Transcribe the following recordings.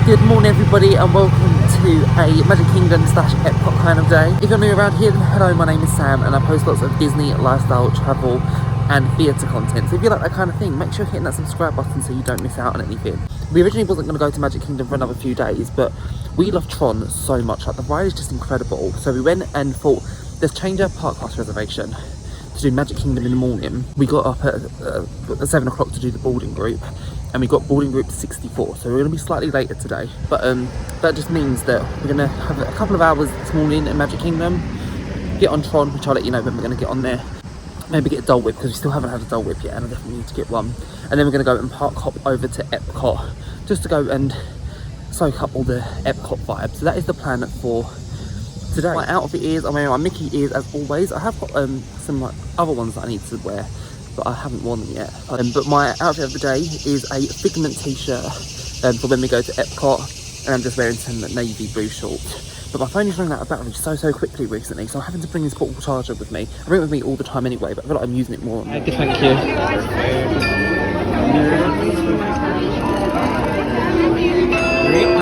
Good morning everybody and welcome to a Magic Kingdom / EPCOT kind of day. If you're new around here, then hello, my name is Sam and I post lots of Disney, lifestyle, travel and theatre content. So if you like that kind of thing, make sure you're hitting that subscribe button so you don't miss out on anything. We originally wasn't going to go to Magic Kingdom for another few days, but we love TRON so much. Like, the ride is just incredible. So we went and thought, let's change our park pass reservation to do Magic Kingdom in the morning. We got up at 7 o'clock to do the boarding group. And we got boarding group 64, so we're going to be slightly later today. But that just means that we're going to have a couple of hours this morning in Magic Kingdom, get on TRON, which I'll let you know when we're going to get on there. Maybe get a Dole Whip, because we still haven't had a Dole Whip yet, and I definitely need to get one. And then we're going to go and park hop over to EPCOT, just to go and soak up all the EPCOT vibes. So that is the plan for today. My outfit is, I'm wearing my Mickey ears as always. I have got some like other ones that I need to wear, but I haven't worn them yet. But my outfit of the day is a Figment t-shirt for when we go to EPCOT, and I'm just wearing some navy blue shorts. But my phone is running out of battery so quickly recently, so I'm having to bring this portable charger with me. I bring it with me all the time anyway, but I feel like I'm using it more. Thank you.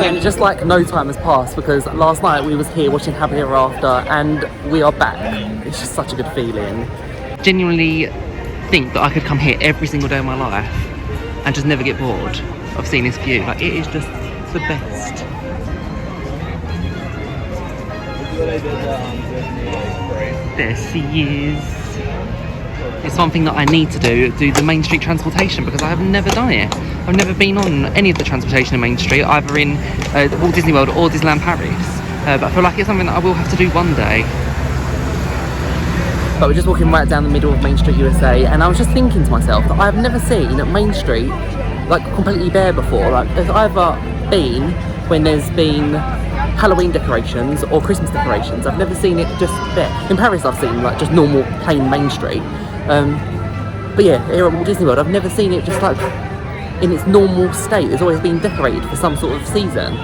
And just like no time has passed, because last night we was here watching Happy Ever After, and we are back. It's just such a good feeling. Genuinely think that I could come here every single day of my life and just never get bored of seeing this view. Like, it is just the best. There she is. It's something that I need to do the Main Street transportation, because I have never done it. I've never been on any of the transportation in Main Street, either in Walt Disney World or Disneyland Paris. But I feel like it's something that I will have to do one day. But we're just walking right down the middle of Main Street USA, and I was just thinking to myself that I've never seen Main Street like completely bare before. Like, it's either been when there's been Halloween decorations or Christmas decorations. I've never seen it just bare. In Paris I've seen like just normal plain Main Street, but yeah, here at Walt Disney World I've never seen it just like in its normal state. It's always been decorated for some sort of season,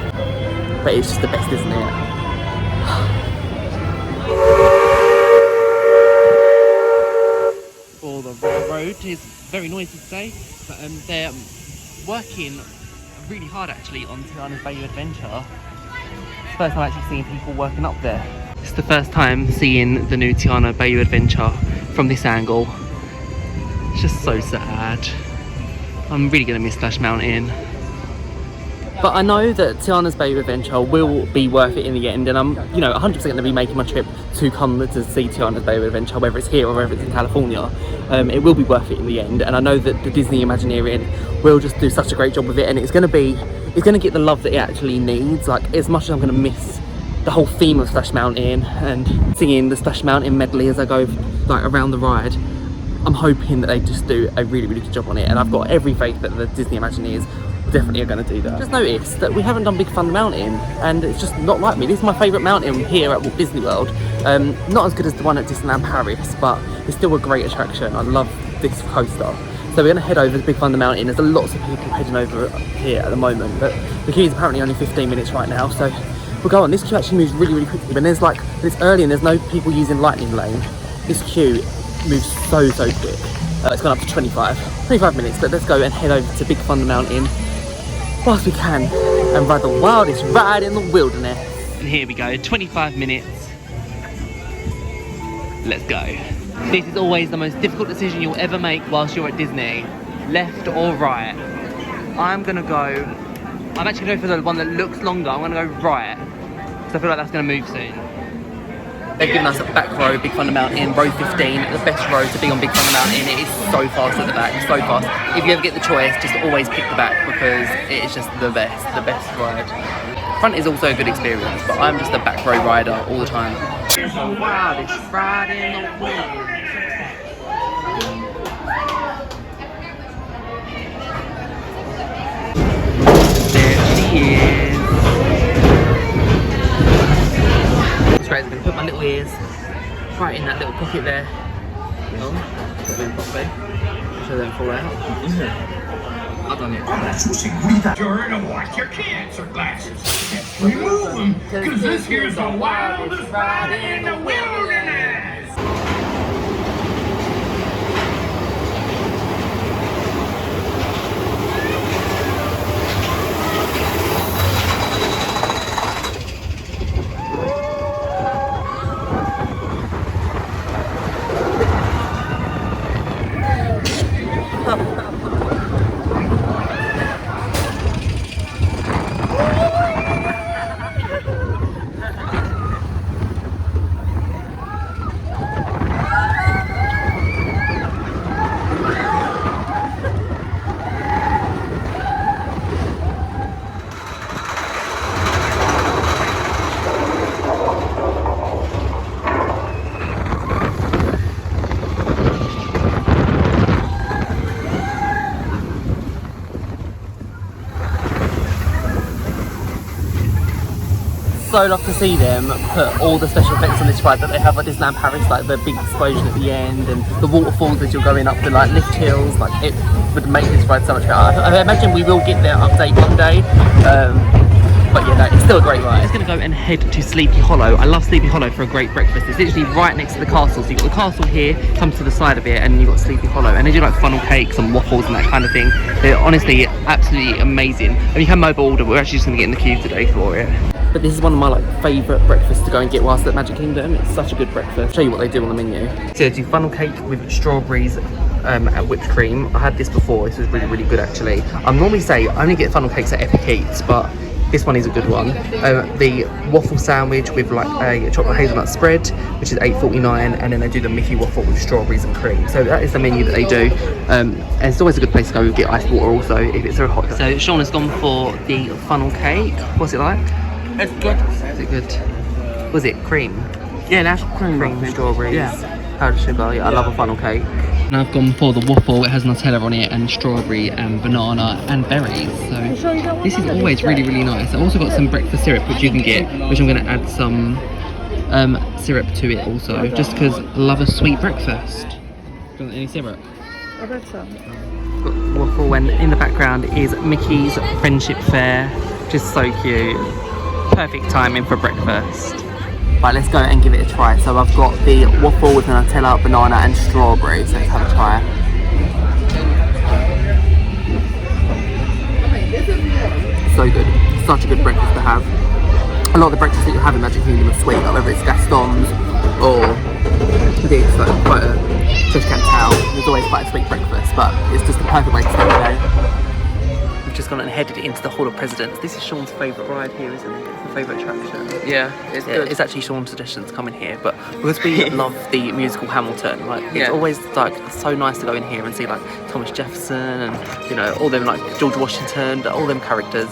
but it's just the best, isn't it? The road is very noisy today, but they're working really hard actually on Tiana's Bayou Adventure. It's the first time actually seeing people working up there. It's the first time seeing the new Tiana Bayou Adventure from this angle. It's just so sad. I'm really going to miss Splash Mountain. But I know that Tiana's Bayou Adventure will be worth it in the end, and I'm, 100% going to be making my trip to come to see Tiana's Bayou Adventure, whether it's here or whether it's in California. It will be worth it in the end, and I know that the Disney Imagineering will just do such a great job with it, and it's going to get the love that it actually needs. Like, as much as I'm going to miss the whole theme of Splash Mountain and singing the Splash Mountain medley as I go like around the ride, I'm hoping that they just do a really, really good job on it, and I've got every faith that the Disney Imagineers definitely are going to do that. Just noticed that we haven't done Big Thunder Mountain, and it's just not like me. This is my favourite mountain here at Walt Disney World. Not as good as the one at Disneyland Paris, but it's still a great attraction. I love this coaster. So we're going to head over to Big Thunder Mountain. There's lots of people heading over here at the moment, but the queue is apparently only 15 minutes right now, so we'll go on. This queue actually moves really, really quickly. When there's like, when it's early and there's no people using Lightning Lane, this queue moves so quick. It's gone up to 25 minutes, but let's go and head over to Big Thunder Mountain whilst we can and ride the wildest ride in the wilderness. And here we go, 25 minutes. Let's go. This is always the most difficult decision you'll ever make whilst you're at Disney. Left or right. I'm actually going for the one that looks longer. I'm gonna go right, because I feel like that's gonna move soon. They've given us a back row, Big Thunder Mountain, row 15, the best row to be on Big Thunder Mountain. It is so fast at the back, it's so fast. If you ever get the choice, just always pick the back, because it is just the best ride. Front is also a good experience, but I'm just a back row rider all the time. Wow, this ride in the wind. There she is. It's great. I'm going to put my little ears right in that little pocket there. Put them properly. So they don't fall out. I've done it. Sure to watch your cancer glasses. Remove them, because this here's the wildest ride in the wilderness. so love to see them put all the special effects on this ride that they have at Disneyland Paris, like the big explosion at the end and the waterfalls as you're going up the like lift hills. Like it would make this ride so much better. I imagine we will get their update one day. But yeah, no, it's still a great ride. I'm just going to go and head to Sleepy Hollow. I love Sleepy Hollow for a great breakfast. It's literally right next to the castle. So you've got the castle here, comes to the side of it, and you've got Sleepy Hollow. And they do like funnel cakes and waffles and that kind of thing. They're honestly absolutely amazing. And you can mobile order. We're actually just going to get in the queue today for it. But this is one of my like favourite breakfasts to go and get whilst at Magic Kingdom. It's such a good breakfast. I'll show you what they do on the menu. So they do funnel cake with strawberries and whipped cream. I had this before. This was really, really good actually. I normally say I only get funnel cakes at EPCOT, but this one is a good one. The waffle sandwich with like a chocolate hazelnut spread, which is $8.49, and then they do the Mickey waffle with strawberries and cream. So that is the menu that they do. And it's always a good place to go get iced water also if it's so hot. So Sean has gone for the funnel cake. What's it like? It's good. Is it good? Was it cream? Yeah, that's cream. Cream, strawberries, Yeah. powdered sugar. Yeah, I love a funnel cake. And I've gone for the waffle. It has Nutella on it and strawberry and banana and berries. So this is always really, really nice. I've also got some breakfast syrup which you can get, which I'm going to add some syrup to it also, just because I love a sweet breakfast. Do you want any syrup? I bet so. Got waffle, and in the background is Mickey's Friendship Fair, just so cute. Perfect timing for breakfast. Right, let's go and give it a try. So I've got the waffle with Nutella, banana and strawberry, so let's have a try. So good. Such a good breakfast to have. A lot of the breakfasts that you have in Magic Kingdom are sweet, like whether it's Gaston's or this, like quite a Trish Cat Towel. There's always quite a sweet breakfast, but it's just the perfect way to start the day. We've just gone and headed into the Hall of Presidents. This is Sean's favourite ride here, isn't it? It's the favourite attraction. Yeah, it's good. It's actually Sean's suggestion to come in here, but because we love the musical Hamilton, like it's always like so nice to go in here and see like Thomas Jefferson and, you know, all them like George Washington, all them characters,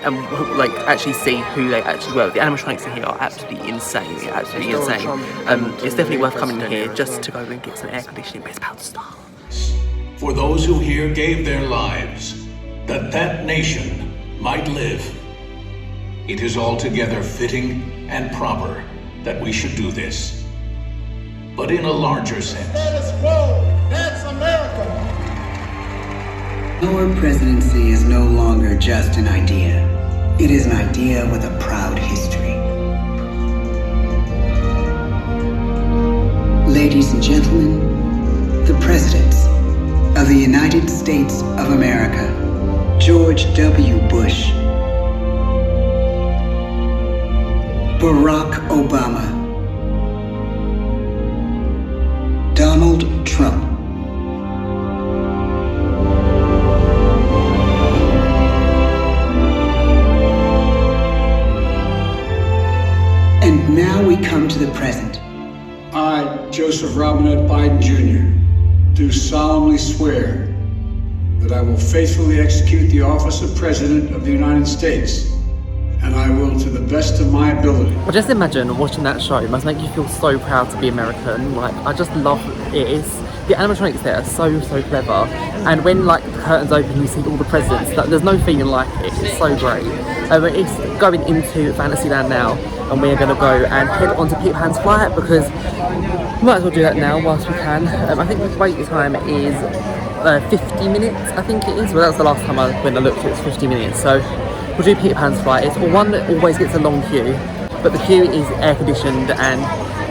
and like actually see who they actually were. The animatronics in here are absolutely insane. They're absolutely insane. It's definitely worth coming in here just to go and get some air conditioning, but it's about to start. For those who here gave their lives, that nation might live. It is altogether fitting and proper that we should do this. But in a larger sense. Status quo, that's America. Our presidency is no longer just an idea. It is an idea with a proud history. Ladies and gentlemen, the presidents of the United States of America, George W. Bush, Barack Obama, Donald Trump, and now we come to the present. I, Joseph Robinette Biden Jr., do solemnly swear that I will faithfully execute the office of President of the United States, and I will to the best of my ability. Well, just imagine watching that show. It must make you feel so proud to be American. Like, I just love it. The animatronics there are so clever, and when like the curtains open you see all the presidents, there's no feeling like it. It's so great. It's going into Fantasyland now, and we're going to go and head on to Peter Pan's flight because we might as well do that now whilst we can. I think the wait time is 50 minutes, I think it is. Well, that was the last time when I looked, it was 50 minutes. So we'll do Peter Pan's flight. It's one that always gets a long queue, but the queue is air conditioned and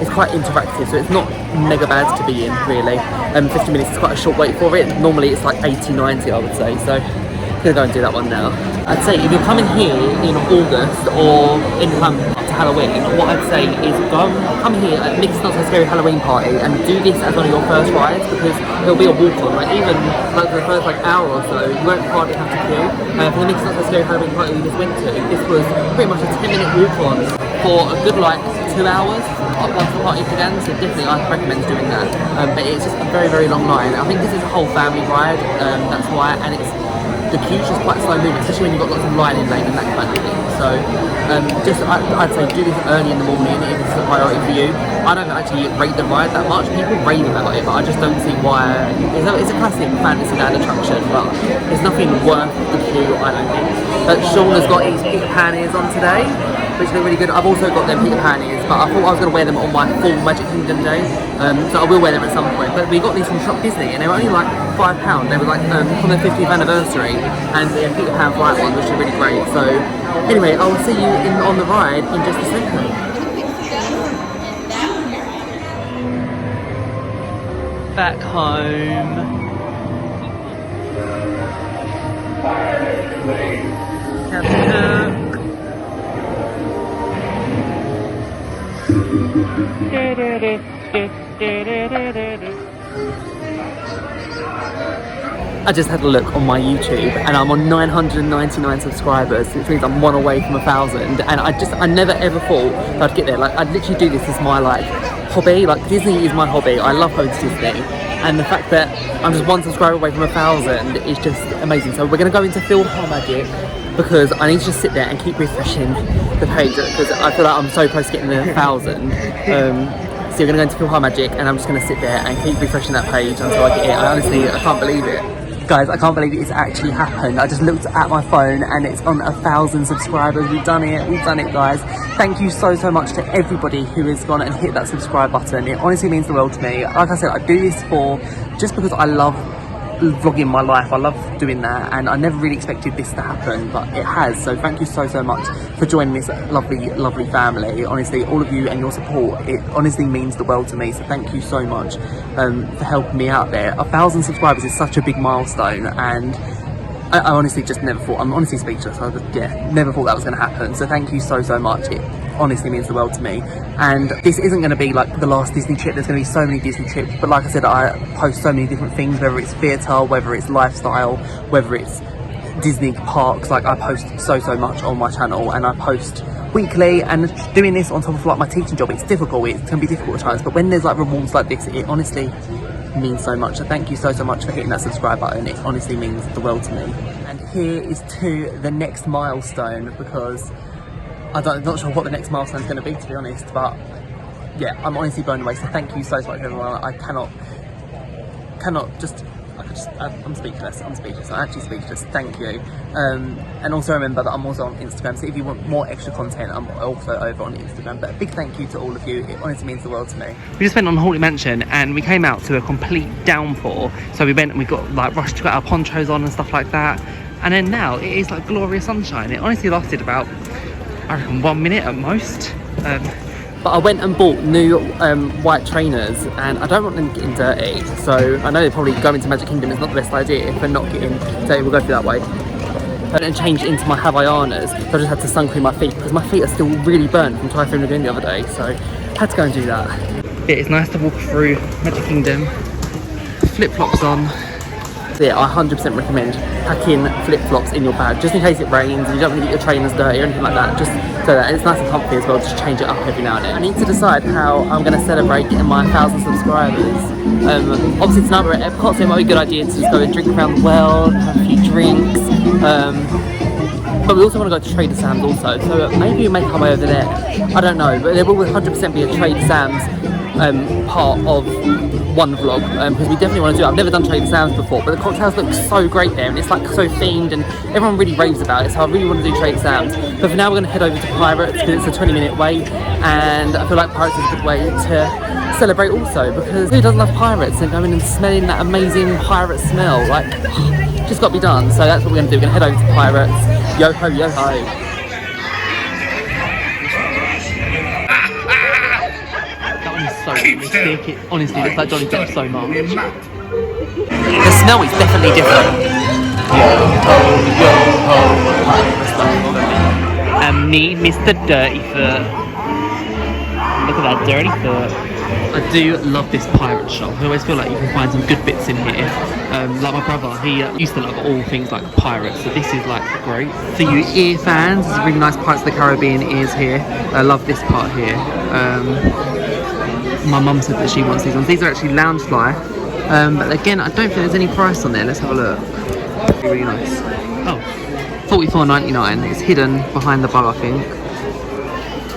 it's quite interactive, so it's not mega bad to be in really. 50 minutes is quite a short wait for it. Normally it's like 80-90 I would say, so I'm gonna go and do that one now. I'd say if you're coming here in August or in time to Halloween, what I'd say is come here at Mickey's Not So Scary Halloween Party and do this as one of your first rides because it'll be a walk-on. Like even like for the first like hour or so, you won't hardly have to queue. For the Mickey's Not So Scary Halloween Party we just went to, this was pretty much a 10-minute walk-on for a good like 2 hours once the party began, so definitely I'd recommend doing that. But it's just a very long line. I think this is a whole family ride, that's why, and the queue's just quite slow moving, especially when you've got lots of line in lane and that kind of thing. So I'd say do this early in the morning if this is a priority for you. I don't actually rate the ride that much. People rave about it, but I just don't see why. It's a classic Fantasyland attraction, but there's nothing worth the queue 2 island things. But Sean has got his Peter Pan ears on today, which look really good. I've also got them Peter Pan ears, but I thought I was going to wear them on my full Magic Kingdom day, so I will wear them at some point. But we got these from Shop Disney, and they were only like £5. They were like from their 50th anniversary, and they're Peter Pan flight ones, which are really great. So anyway, I'll see you on the ride in just a second. Back home. I just had a look on my YouTube and I'm on 999 subscribers, which means I'm 1 away from 1,000, and I never ever thought I'd get there. Like, I'd literally do this as my like hobby. Like, Disney is my hobby. I love going to Disney, and the fact that I'm just 1 subscriber away from 1,000 is just amazing. So we're going to go into Philharmonic because I need to just sit there and keep refreshing the page because I feel like I'm so close to getting the 1,000. So we're going to go into Philharmonic and I'm just going to sit there and keep refreshing that page until I get it. I can't believe it. Guys, I can't believe it's actually happened. I just looked at my phone and it's on 1,000 subscribers. We've done it, guys. Thank you so much to everybody who has gone and hit that subscribe button. It honestly means the world to me. Like I said, I do this just because I love vlogging my life. I love doing that, and I never really expected this to happen, but it has. So thank you so much for joining this lovely family. Honestly, all of you and your support, it honestly means the world to me. So thank you so much for helping me out there. 1,000 subscribers is such a big milestone, and I honestly just never thought. I'm honestly speechless. Never thought that was going to happen. So thank you so much. It honestly means the world to me. And this isn't going to be like the last Disney trip. There's going to be so many Disney trips, but like I said, I post so many different things, whether it's theatre, whether it's lifestyle, whether it's Disney parks. Like, I post so much on my channel, and I post weekly, and doing this on top of like my teaching job, it's difficult. It can be difficult at times, but when there's like rewards like this, it honestly means so much. So thank you so much for hitting that subscribe button. It honestly means the world to me. And here is to the next milestone, because I'm not sure what the next milestone is going to be, to be honest, but yeah, I'm honestly blown away. So thank you so much, everyone. I'm speechless. I'm actually speechless. Thank you. And also remember that I'm also on Instagram, so if you want more extra content, I'm also over on Instagram. But a big thank you to all of you. It honestly means the world to me. We just went on Haunted Mansion and we came out to a complete downpour. So we went and we got like rushed to get our ponchos on and stuff like that. And then now it is like glorious sunshine. It honestly lasted about, I reckon, 1 minute at most. But I went and bought new white trainers, and I don't want them getting dirty. So I know probably going to Magic Kingdom is not the best idea if they're not getting dirty. We'll go through that way. And then change into my Havaianas. So I just had to sun cream my feet because my feet are still really burnt from Typhoon Lagoon the other day. So I had to go and do that. Yeah, it's nice to walk through Magic Kingdom. Flip-flops on. So yeah, I 100% recommend packing flip-flops in your bag, just in case it rains and you don't want to get your trainers dirty or anything like that, just so that it's nice and comfy as well. Just change it up every now and then. I need to decide how I'm going to celebrate getting my 1,000 subscribers. Obviously tonight we're at EPCOT, so it might be a good idea to just go and drink around the world, have a few drinks. But we also want to go to Trader Sam's also, so maybe we make our way over there. I don't know, but there will 100% be a Trader Sam's part of one vlog, because we definitely want to do it. I've never done Trader Sam's before, but the cocktails look so great there, and it's like so themed, and everyone really raves about it, so I really want to do Trader Sam's. But for now we're going to head over to Pirates, because it's a 20-minute wait, and I feel like Pirates is a good way to celebrate also, because who doesn't love Pirates, and going and smelling that amazing pirate smell, like, just got to be done. So that's what we're going to do. We're going to head over to Pirates. Yo ho, yo ho. So realistic. It honestly looks like Johnny Depp so much. The smell is definitely different. And me, Mr. Dirty Foot. Look at that dirty foot. I do love this pirate shop. I always feel like you can find some good bits in here. Like my brother, he used to love all things like pirates, so this is like great. For you ear fans, there's really nice Pirates of the Caribbean ears here. I love this part here. My mum said that she wants these ones. These are actually Loungefly, but again, I don't think there's any price on there. Let's have a look. Really nice. Oh, $44.99. It's hidden behind the bow, I think.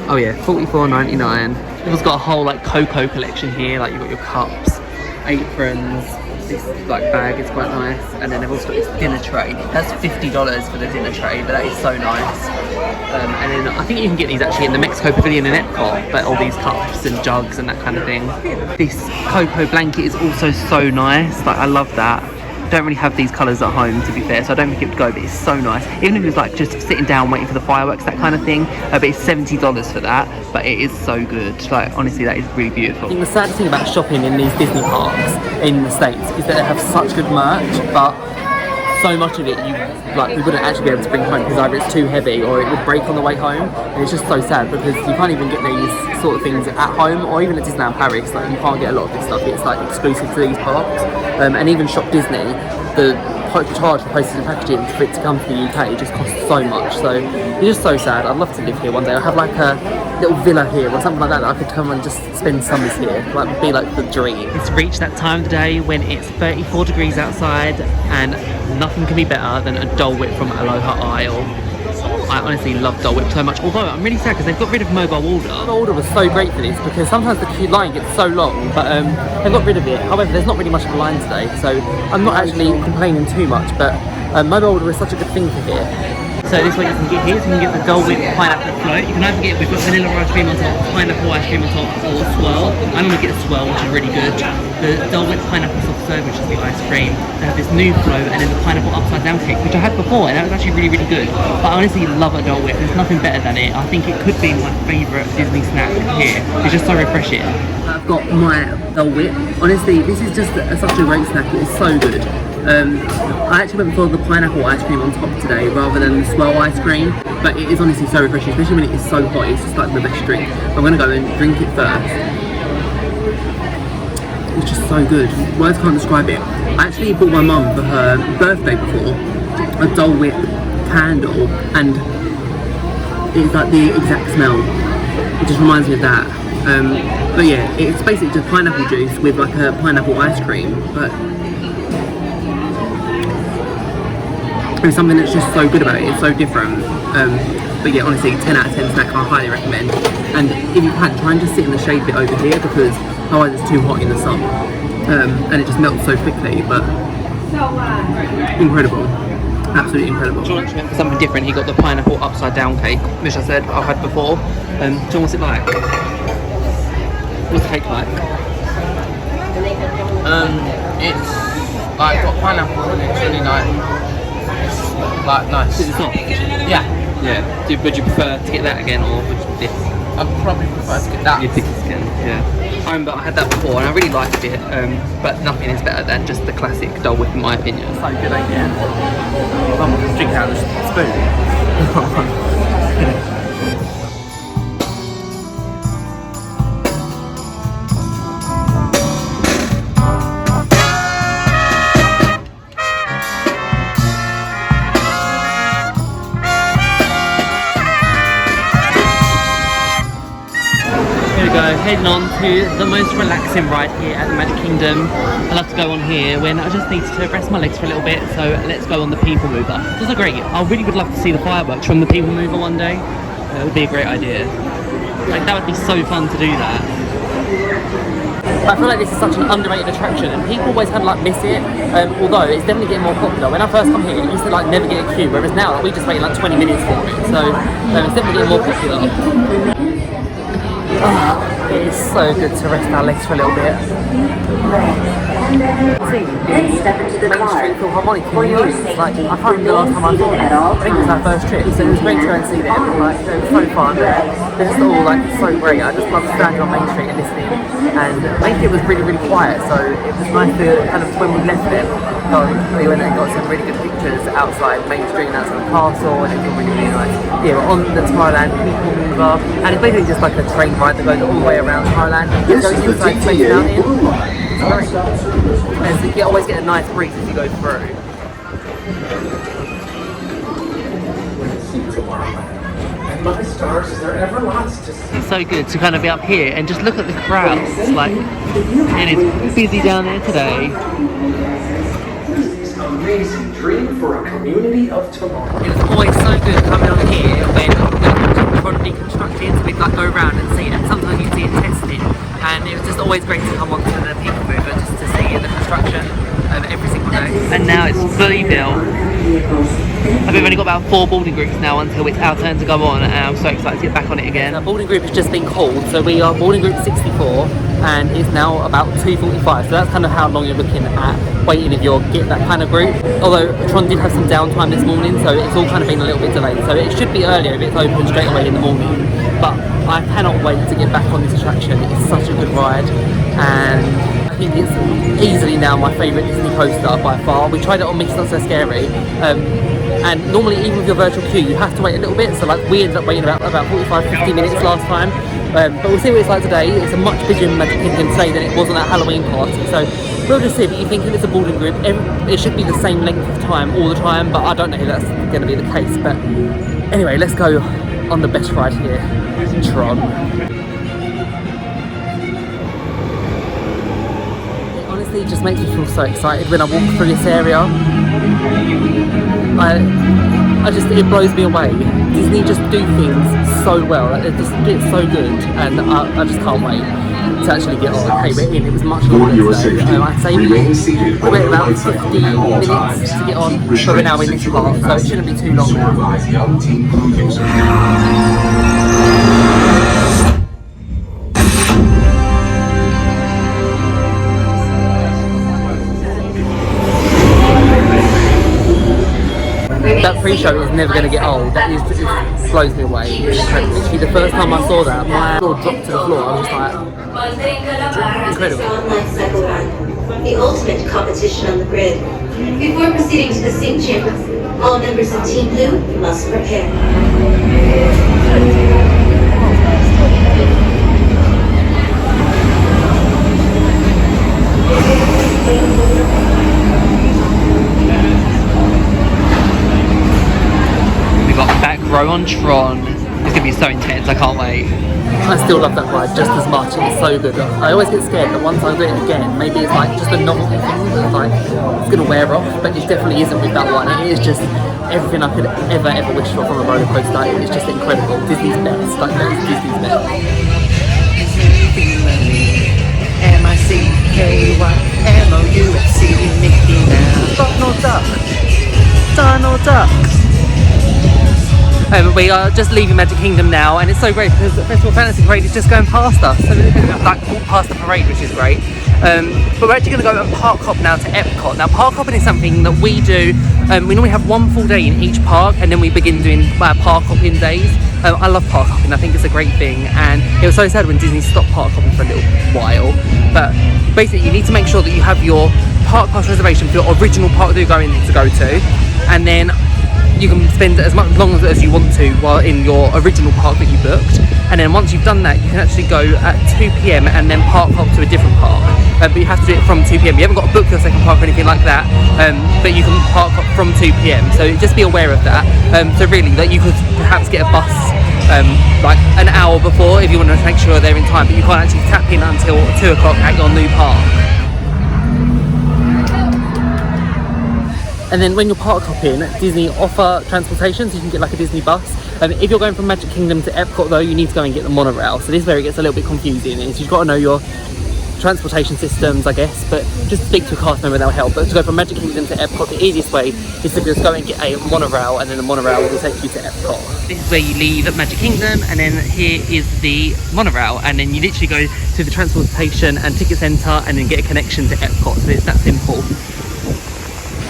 Oh yeah, $44.99. It's got a whole like cocoa collection here. Like you've got your cups, aprons, this like bag is quite nice, and then they've also got this dinner tray. That's $50 for the dinner tray, but that is so nice. And then I think you can get these actually in the Mexico Pavilion in EPCOT, but all these cups and jugs and that kind of thing. This cocoa blanket is also so nice. Like, I love that. Don't really have these colours at home, to be fair, so I don't think it would go, but it's so nice. Even if it was like just sitting down waiting for the fireworks, that kind of thing, but it's $70 for that, but it is so good. Like, honestly, that is really beautiful. I think the saddest thing about shopping in these Disney parks in the States is that they have such good merch, but so much of it we wouldn't actually be able to bring home because either it's too heavy or it would break on the way home, and it's just so sad because you can't even get these sort of things at home or even at Disneyland Paris. Like, you can't get a lot of this stuff. It's like exclusive to these parks, and even Shop Disney, the charge for postage and packaging for it to come to the UK just costs so much. So it's just so sad. I'd love to live here one day. I have like a little villa here or something like that I could come and just spend summers here. Like, be like the dream. It's reached that time of the day when it's 34 degrees outside, and nothing can be better than a Dole Whip from Aloha Isle. I honestly love Dole Whip so much, although I'm really sad because they've got rid of mobile order. Mobile order was so great for this because sometimes the queue line gets so long, but they've got rid of it. However, there's not really much of a line today, so I'm not actually complaining too much, but mobile order is such a good thing for here. So this is what you can get here. So you can get the Dole Whip pineapple float. You can either get, we've got vanilla ice cream on top, pineapple ice cream on top, or swirl. I normally get a swirl, which is really good. The Dole Whip pineapple soft serve, which is the ice cream. They have this new float, and then the pineapple upside down cake, which I had before, and that was actually really, really good. But I honestly love a Dole Whip. There's nothing better than it. I think it could be my favourite Disney snack here. It's just so refreshing. I've got my Dole Whip. Honestly, this is just such a great snack. It's so good. I actually went for the pineapple ice cream on top today rather than the swirl ice cream, but it is honestly so refreshing, especially when it is so hot. It's just like the best drink. I'm going to go and drink it first. It's just so good. Words can't describe it. I actually bought my mum for her birthday before a Dole Whip candle, and it's like the exact smell. It just reminds me of that. But yeah, it's basically just pineapple juice with like a pineapple ice cream, but there's something that's just so good about it. It's so different. But yeah, honestly, 10 out of 10 snack. I highly recommend. And if you can, try and just sit in the shade bit over here because otherwise it's too hot in the sun, and it just melts so quickly. But incredible, absolutely incredible. John went for something different. He got the pineapple upside down cake, which I said I've had before. John, what's it like? What's the cake like? It's like got pineapple and it's really like nice. Is it soft? Yeah. Yeah. Would you prefer to get that again, or would you this? I'd probably prefer to get that. You think it's again? Yeah. But I had that before and I really liked it. But nothing is better than just the classic Dole Whip, in my opinion. So good, ain't it? I'm just drinking out of the spoon. Heading on to the most relaxing ride here at the Magic Kingdom. I love to go on here when I just need to rest my legs for a little bit, so let's go on the Peoplemover. This is great. I really would love to see the fireworks from the Peoplemover one day. It would be a great idea. Like, that would be so fun to do that. I feel like this is such an underrated attraction and people always kind of like miss it, although it's definitely getting more popular. When I first come here, it used to like never get a queue, whereas now like, we just wait like 20 minutes for it, so it's definitely getting more popular. It is so good to rest our legs for a little bit. See, Main Street Philharmonic in Lotus. Like, I can't remember the last time I saw it. I think it was our first trip, so it was great to go and see them. Like, it was so fun. They're just all like so great. I just love standing on Main Street and listening. And Main Street was really, really quiet, so it was nice to kind of, when we left them, we went and got some really good pictures outside Main Street and outside the castle, and it was really, really nice. Yeah, we're on the Thailand Peoplemover, and it's basically just like a train ride that goes all the way around Thailand. It goes inside Space Mountain. It's great. And so you always get a nice breeze as you go through. My stars, is there ever lots to see? It's so good to kind of be up here and just look at the crowds. Like, it is busy down there today. Amazing dream for a community of tomorrow. It's always so good coming on here when the TRON deconstructed, so we'd like go around and see it, and sometimes you see it tested, and it was just always great to come onto the Peoplemover just to see the construction. every single day. And now it's fully built. I think we've only got about 4 boarding groups now until it's our turn to go on, and I'm so excited to get back on it again. Our boarding group has just been called, so we are boarding group 64, and it's now about 2:45, so that's kind of how long you're looking at waiting if you're getting that kind of group. Although Tron did have some downtime this morning, so it's all kind of been a little bit delayed, so it should be earlier if it's open straight away in the morning. But I cannot wait to get back on this attraction. It's such a good ride, and I think it's easily now my favourite Disney coaster by far. We tried it on Mickey's Not So Scary, and normally even with your virtual queue you have to wait a little bit, so like we ended up waiting about 45-50 minutes last time, but we'll see what it's like today. It's a much busier Magic Kingdom today than it was on that Halloween party, so we'll just see. But you think if it's a boarding group, it should be the same length of time all the time, but I don't know if that's going to be the case. But anyway, let's go on the best ride here, Tron. Honestly, it just makes me feel so excited when I walk through this area. It blows me away. Disney just do things so well. Like, it's so good, and I just can't wait to actually get on. Okay, we're in. It was much longer today. I'd say we wait about 50 minutes to get on, but we're now in this part, so it shouldn't be too long now. That pre-show is never going to get old. That is, it blows me away. It's incredible. Literally, the first time I saw that, my jaw dropped to the floor. I was like, incredible. Lightcycle run, the ultimate competition on the grid. Before proceeding to the sync chamber, all members of Team Blue must prepare. Row on Tron. It's gonna be so intense, I can't wait. I still love that ride just as much, it's so good. I always get scared that once I do it again, maybe it's like just a novelty thing that's like, it's gonna wear off, but it definitely isn't with that one. It is just everything I could ever wish for from a roller coaster. It's just incredible. Disney's best, like Disney's best. M-I-C-K-Y-M-O-U-S-E, Mickey now. Donald Duck. Donald Duck. We are just leaving Magic Kingdom now, and it's so great because the Festival Fantasy Parade is just going past us, so we're going to like walk past the parade, which is great. But we're actually going to go and park hop now to Epcot. Now park hopping is something that we do. We normally have one full day in each park, and then we begin doing park hopping days. I love park hopping. I think it's a great thing, and it was so sad when Disney stopped park hopping for a little while. But basically, you need to make sure that you have your park pass reservation for your original park that you're going to go to, and then you can spend as much long as you want to while in your original park that you booked, and then once you've done that you can actually go at 2 PM and then park hop to a different park, but you have to do it from 2 PM. You haven't got to book your second park or anything like that, but you can park hop from 2 PM, so just be aware of that. So really that you could perhaps get a bus like an hour before if you want to make sure they're in time, but you can't actually tap in until 2 o'clock at your new park. And then when you're park hopping, Disney offer transportation, so you can get like a Disney bus. If you're going from Magic Kingdom to Epcot though, you need to go and get the monorail. So this is where it gets a little bit confusing. Is you've got to know your transportation systems, I guess, but just speak to a cast member, that'll help. But to go from Magic Kingdom to Epcot, the easiest way is to just go and get a monorail, and then the monorail will take you to Epcot. This is where you leave at Magic Kingdom, and then here is the monorail, and then you literally go to the transportation and ticket centre and then get a connection to Epcot. So it's that simple.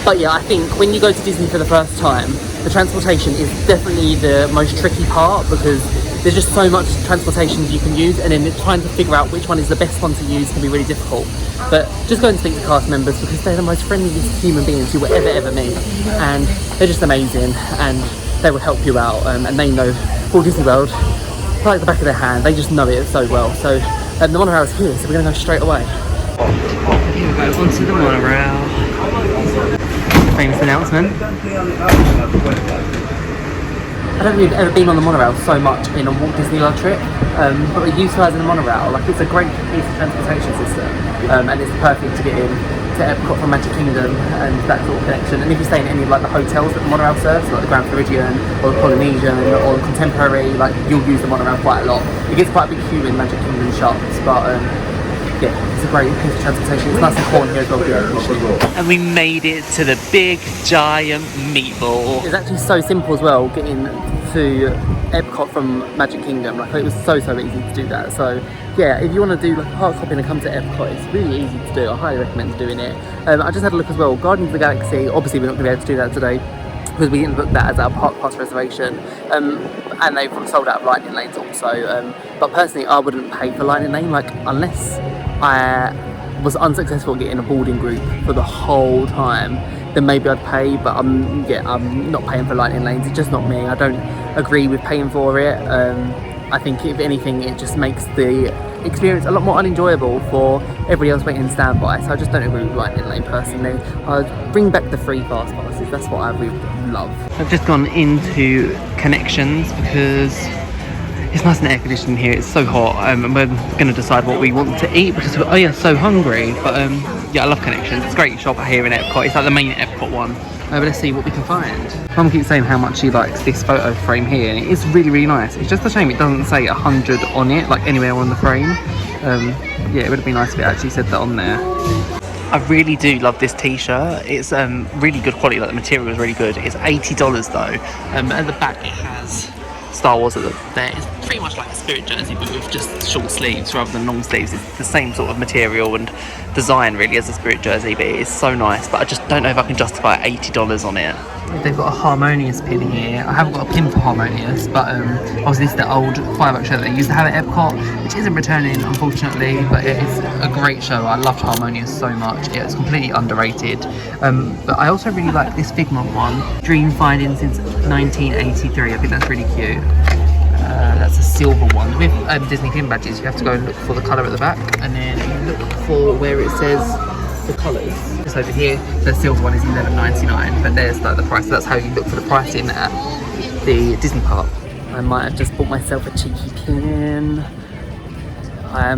But yeah, I think when you go to Disney for the first time, the transportation is definitely the most tricky part, because there's just so much transportation you can use, and then trying to figure out which one is the best one to use can be really difficult. But just go and speak to cast members, because they're the most friendliest human beings you will ever meet, and they're just amazing, and they will help you out, and they know Walt Disney World like the back of their hand. They just know it so well. So the monorail is here, so we're going to go straight away. Here we go, onto the monorail. Famous announcement. I don't think we've ever been on the monorail so much in a Walt Disney World trip, but we're utilising the monorail. Like, it's a great piece of transportation system, and it's perfect to get in to Epcot from Magic Kingdom and that sort of connection. And if you stay in any of like the hotels that the monorail serves, like the Grand Floridian or the Polynesian or the Contemporary, like you'll use the monorail quite a lot. It gets quite a big queue in Magic Kingdom shops, but yeah. it's a great piece of transportation. It's nice and cool in here as well. And we made it to the big giant meatball. It's actually so simple as well getting to EPCOT from Magic Kingdom. Like, it was so easy to do that. So yeah, if you want to do like park hopping and come to EPCOT, it's really easy to do. I highly recommend doing it. I just had a look as well. Guardians of the Galaxy, obviously we're not going to be able to do that today because we didn't book that as our park pass reservation, and they've sold out of lightning lanes also. But personally, I wouldn't pay for lightning lane, like unless I was unsuccessful getting a boarding group for the whole time, then maybe I'd pay. But I'm not paying for lightning lanes. It's just not me. I don't agree with paying for it. I think if anything, it just makes the experience a lot more unenjoyable for everybody else waiting in standby. So I just don't agree with lightning lane personally. I'd bring back the free fast passes. That's what I really love. I've just gone into connections because it's nice and air conditioned here. It's so hot, and we're going to decide what we want to eat because we're so hungry. But yeah, I love connections. It's a great shop here in EPCOT. It's like the main EPCOT one. But let's see what we can find. Mum keeps saying how much she likes this photo frame here, and it is really nice. It's just a shame it doesn't say 100 on it, like anywhere on the frame. Yeah, it would be nice if it actually said that on there. I really do love this t-shirt. It's really good quality, like the material is really good. It's $80 though. At the back it has Star Wars at there. It's pretty much like a Spirit jersey, but with just short sleeves rather than long sleeves. It's the same sort of material and design really as a Spirit jersey, but it is so nice. But I just don't know if I can justify $80 on it. They've got a Harmonious pin here. I haven't got a pin for Harmonious, but obviously this is the old fireworks show that they used to have at EPCOT, which isn't returning unfortunately, but it is a great show. I loved Harmonious so much. It's completely underrated. But I also really like this Figment one, Dream Finding since 1983. I think that's really cute. That's a silver one. With Disney pin badges, you have to go and look for the colour at the back, and then you look for where it says the colours. Just over here, the silver one is $11.99, but there's like the price. So that's how you look for the pricing at the Disney park. I might have just bought myself a cheeky pin.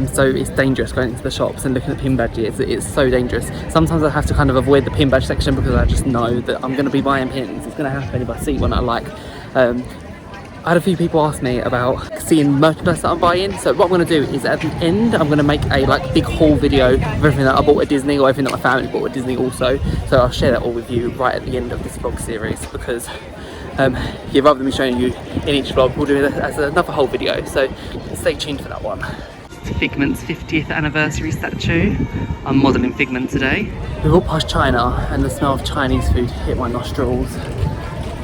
So it's dangerous going into the shops and looking at pin badges. It's so dangerous. Sometimes I have to kind of avoid the pin badge section because I just know that I'm going to be buying pins. It's going to happen if I see one I like. I had a few people ask me about seeing merchandise that I'm buying, so what I'm going to do is at the end I'm going to make a big haul video of everything that I bought at Disney, or everything that my family bought at Disney also, so I'll share that all with you right at the end of this vlog series, because yeah, rather than me showing you in each vlog, we'll do it as another whole video, so stay tuned for that one. Figment's 50th anniversary statue. I'm modelling Figment today. We walked past China and the smell of Chinese food hit my nostrils.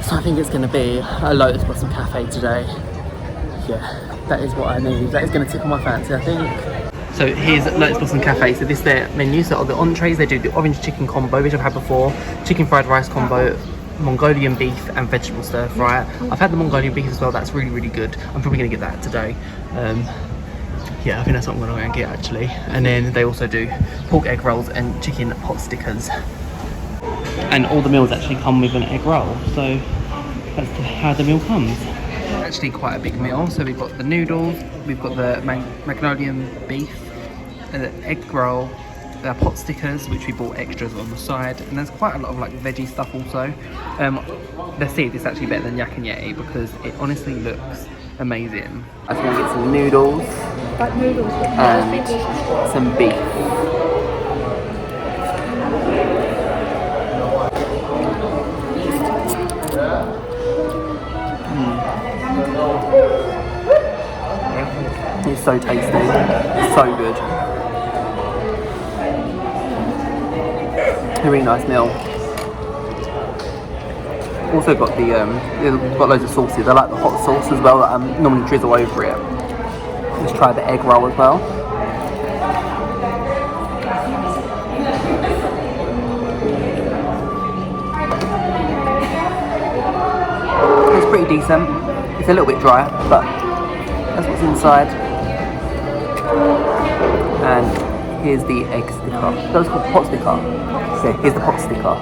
So I think it's going to be a Lotus Blossom Cafe today. Yeah, that is what I need. That is going to tickle my fancy, I think. So here's Lotus Blossom Cafe. So this is their menu. So on the entrees they do the orange chicken combo, which I've had before, chicken fried rice combo, Mongolian beef and vegetable stir fry. I've had the Mongolian beef as well. That's really good. I'm probably going to get that today. Yeah, I think that's what I'm going to go and get actually. And then they also do pork egg rolls and chicken pot stickers. And all the meals actually come with an egg roll. So that's how the meal comes. Actually quite a big meal. So we've got the noodles, we've got the Mongolian beef, the egg roll, the pot stickers, which we bought extras on the side, and there's quite a lot of veggie stuff also. Let's see if it's actually better than Yak and Yeti, because it honestly looks amazing. I think we'll get some noodles and some beef. It's so tasty, it's so good. A really nice meal. Also got they've got loads of sauces. I like the hot sauce as well that I normally drizzle over it. Let's try the egg roll as well. It's pretty decent. It's a little bit dry, but that's what's inside. And here's the egg sticker. That was called pot sticker. Yeah, here's the pot sticker.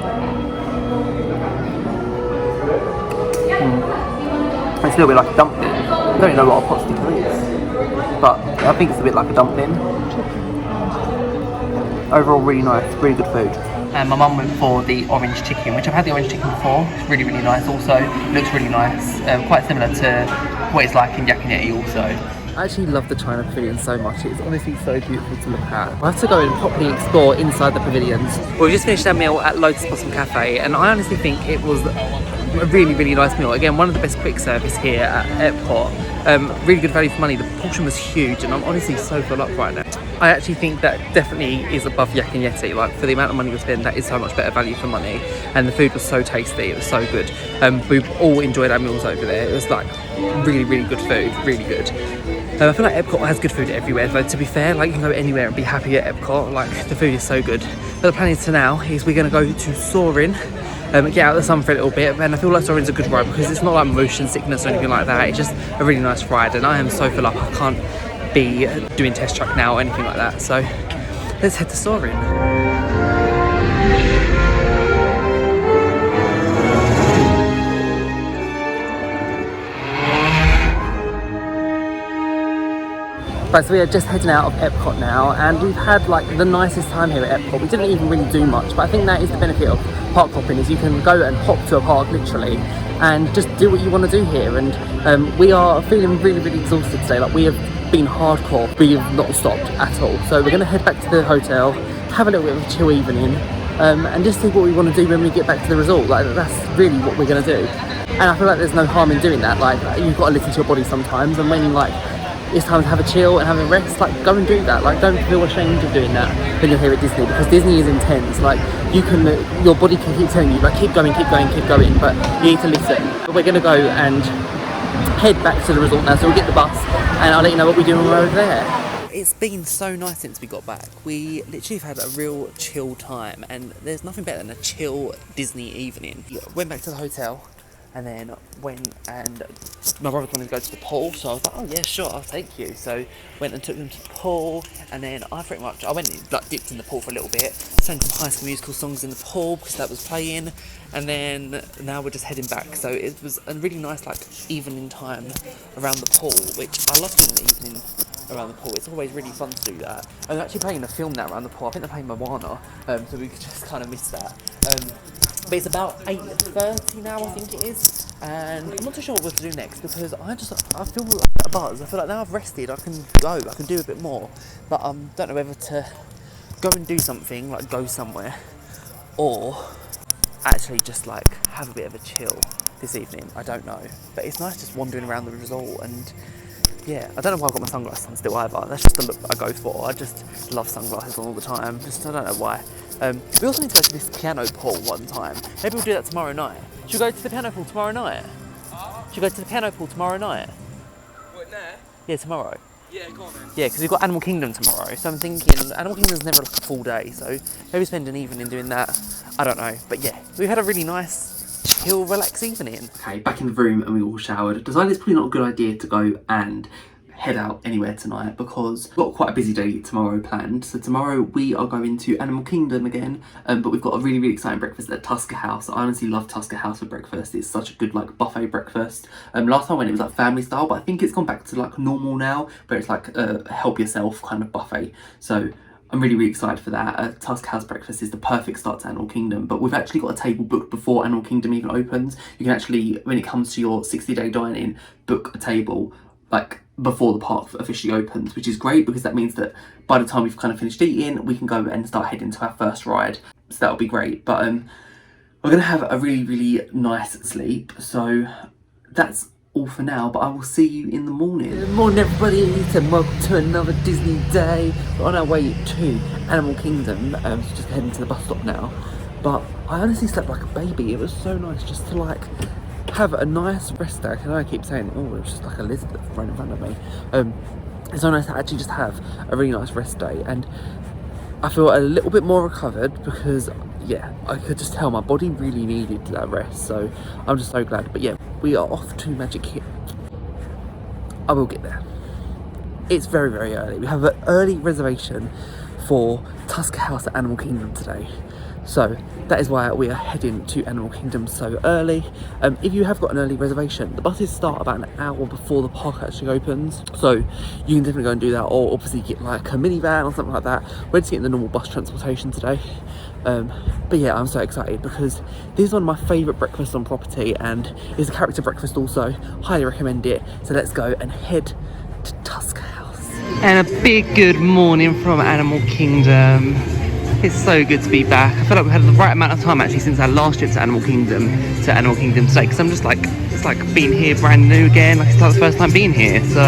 It's a little bit like a dumpling. I don't really know what a pot sticker is, but I think it's a bit like a dumpling. Overall, really nice, really good food. And my mum went for the orange chicken, which I've had the orange chicken before. It's really nice also. It looks really nice. Quite similar to what it's like in Yak and Yeti also. I actually love the China Pavilion so much. It's honestly so beautiful to look at. I have to go and properly explore inside the pavilions. We've just finished our meal at Lotus Blossom Cafe, and I honestly think it was a really, really nice meal. Again, one of the best quick service here at EPCOT. Really good value for money. The portion was huge, and I'm honestly so full up right now. I actually think that definitely is above Yak and Yeti. Like, for the amount of money we spend, that is so much better value for money. And the food was so tasty, it was so good. We all enjoyed our meals over there. It was like really, really good food, really good. I feel like EPCOT has good food everywhere, though, to be fair. Like, you can go anywhere and be happy at EPCOT. Like, the food is so good. But the plan is now is we're going to go to Soarin, get out of the sun for a little bit. And I feel like Soarin's a good ride because it's not like motion sickness or anything like that. It's just a really nice ride, and I am so full up. I can't be doing test track now or anything like that. So let's head to Soarin. Right, so we are just heading out of EPCOT now, and we've had like the nicest time here at EPCOT. We didn't even really do much, but I think that is the benefit of park hopping, is you can go and hop to a park literally and just do what you want to do here. And we are feeling really, really exhausted today. Like, we have been hardcore, we have not stopped at all. So we're going to head back to the hotel, have a little bit of a chill evening, and just see what we want to do when we get back to the resort. Like, that's really what we're going to do. And I feel like there's no harm in doing that. Like, you've got to listen to your body sometimes, and when like it's time to have a chill and have a rest, like, go and do that. Like, don't feel ashamed of doing that when you're here at Disney, because Disney is intense. Like, you can, your body can keep telling you, like, keep going, keep going, keep going, but you need to listen. But we're going to go and head back to the resort now, so we'll get the bus and I'll let you know what we do when we're over there. It's been so nice since we got back. We literally have had a real chill time, and there's nothing better than a chill Disney evening. Went back to the hotel, and then went and my brother wanted to go to the pool, so I was like, oh yeah, sure, I'll take you. So went and took them to the pool, and then I went and like dipped in the pool for a little bit, sang some High School Musical songs in the pool because that was playing, and then now we're just heading back. So it was a really nice like evening time around the pool, which I love doing the evening around the pool. It's always really fun to do that. I'm actually playing a film now around the pool. I think they're playing Moana, so we could just kind of miss that. But it's about 8:30 now, I think it is, and I'm not too sure what to do next because I feel like a buzz. I feel like now I've rested, I can do a bit more, but don't know whether to go and do something, like go somewhere, or actually just like have a bit of a chill this evening. I don't know, but it's nice just wandering around the resort. And yeah, I don't know why I've got my sunglasses on still either. That's just the look I go for. I just love sunglasses on all the time. I don't know why. We also need to go to this piano pool one time. Maybe we'll do that tomorrow night. Should we go to the piano pool tomorrow night? Should we go to the piano pool tomorrow night? What, now? Yeah, tomorrow. Yeah, go on then. Yeah, because we've got Animal Kingdom tomorrow, so I'm thinking Animal Kingdom's never like a full day, so maybe spend an evening doing that. I don't know, but yeah, we've had a really nice, chill, relaxed evening. Okay, back in the room and we all showered. Decided it's probably not a good idea to go and head out anywhere tonight because we've got quite a busy day tomorrow planned. So tomorrow we are going to Animal Kingdom again, but we've got a really, really exciting breakfast at Tusker House. I honestly love Tusker House for breakfast. It's such a good like buffet breakfast. Last time I went it was like family style, but I think it's gone back to like normal now, where it's like a help yourself kind of buffet. So I'm really, really excited for that. Tusker House breakfast is the perfect start to Animal Kingdom, but we've actually got a table booked before Animal Kingdom even opens. You can actually, when it comes to your 60-day dine-in, book a table like before the park officially opens, which is great because that means that by the time we've kind of finished eating, we can go and start heading to our first ride. So that'll be great. But we're gonna have a really, really nice sleep. So that's all for now, but I will see you in the morning. Good morning, everybody, and welcome to another Disney day. We're on our way to Animal Kingdom, so just heading to the bus stop now. But I honestly slept like a baby. It was so nice just to like have a nice rest day. I know I keep saying, oh, it's just like a lizard right in front of me. It's so nice to actually just have a really nice rest day, and I feel a little bit more recovered because, yeah, I could just tell my body really needed that rest, so I'm just so glad. But yeah, we are off to Magic Kingdom. I will get there. It's very, very early. We have an early reservation for Tusker House at Animal Kingdom today. So that is why we are heading to Animal Kingdom so early. If you have got an early reservation, the buses start about an hour before the park actually opens. So you can definitely go and do that, or obviously get like a minivan or something like that. We're just getting the normal bus transportation today. But yeah, I'm so excited because this is one of my favourite breakfasts on property, and it's a character breakfast also. Highly recommend it. So let's go and head to Tusker House. And a big good morning from Animal Kingdom. It's so good to be back. I feel like we've had the right amount of time actually since our last trip to Animal Kingdom today, because I'm just like, it's like being here brand new again, like it's like the first time being here. So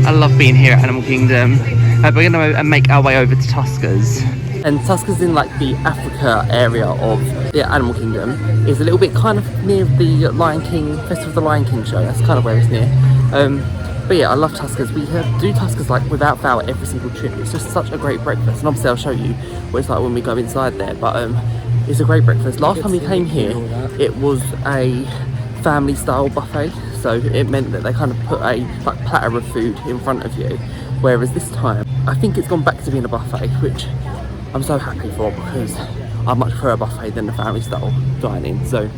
I love being here at Animal Kingdom. But we're going to make our way over to Tusker's. And Tusker's in like the Africa area of the Animal Kingdom. It's a little bit kind of near the Lion King, Festival of the Lion King show. That's kind of where it's near. But yeah, I love Tusker's. We do Tusker's like without fail every single trip. It's just such a great breakfast. And obviously I'll show you what it's like when we go inside there. But it's a great breakfast. Last time we came here, it was a family style buffet. So it meant that they kind of put a like platter of food in front of you. Whereas this time, I think it's gone back to being a buffet, which I'm so happy for, because I much prefer a buffet than the family style dining. So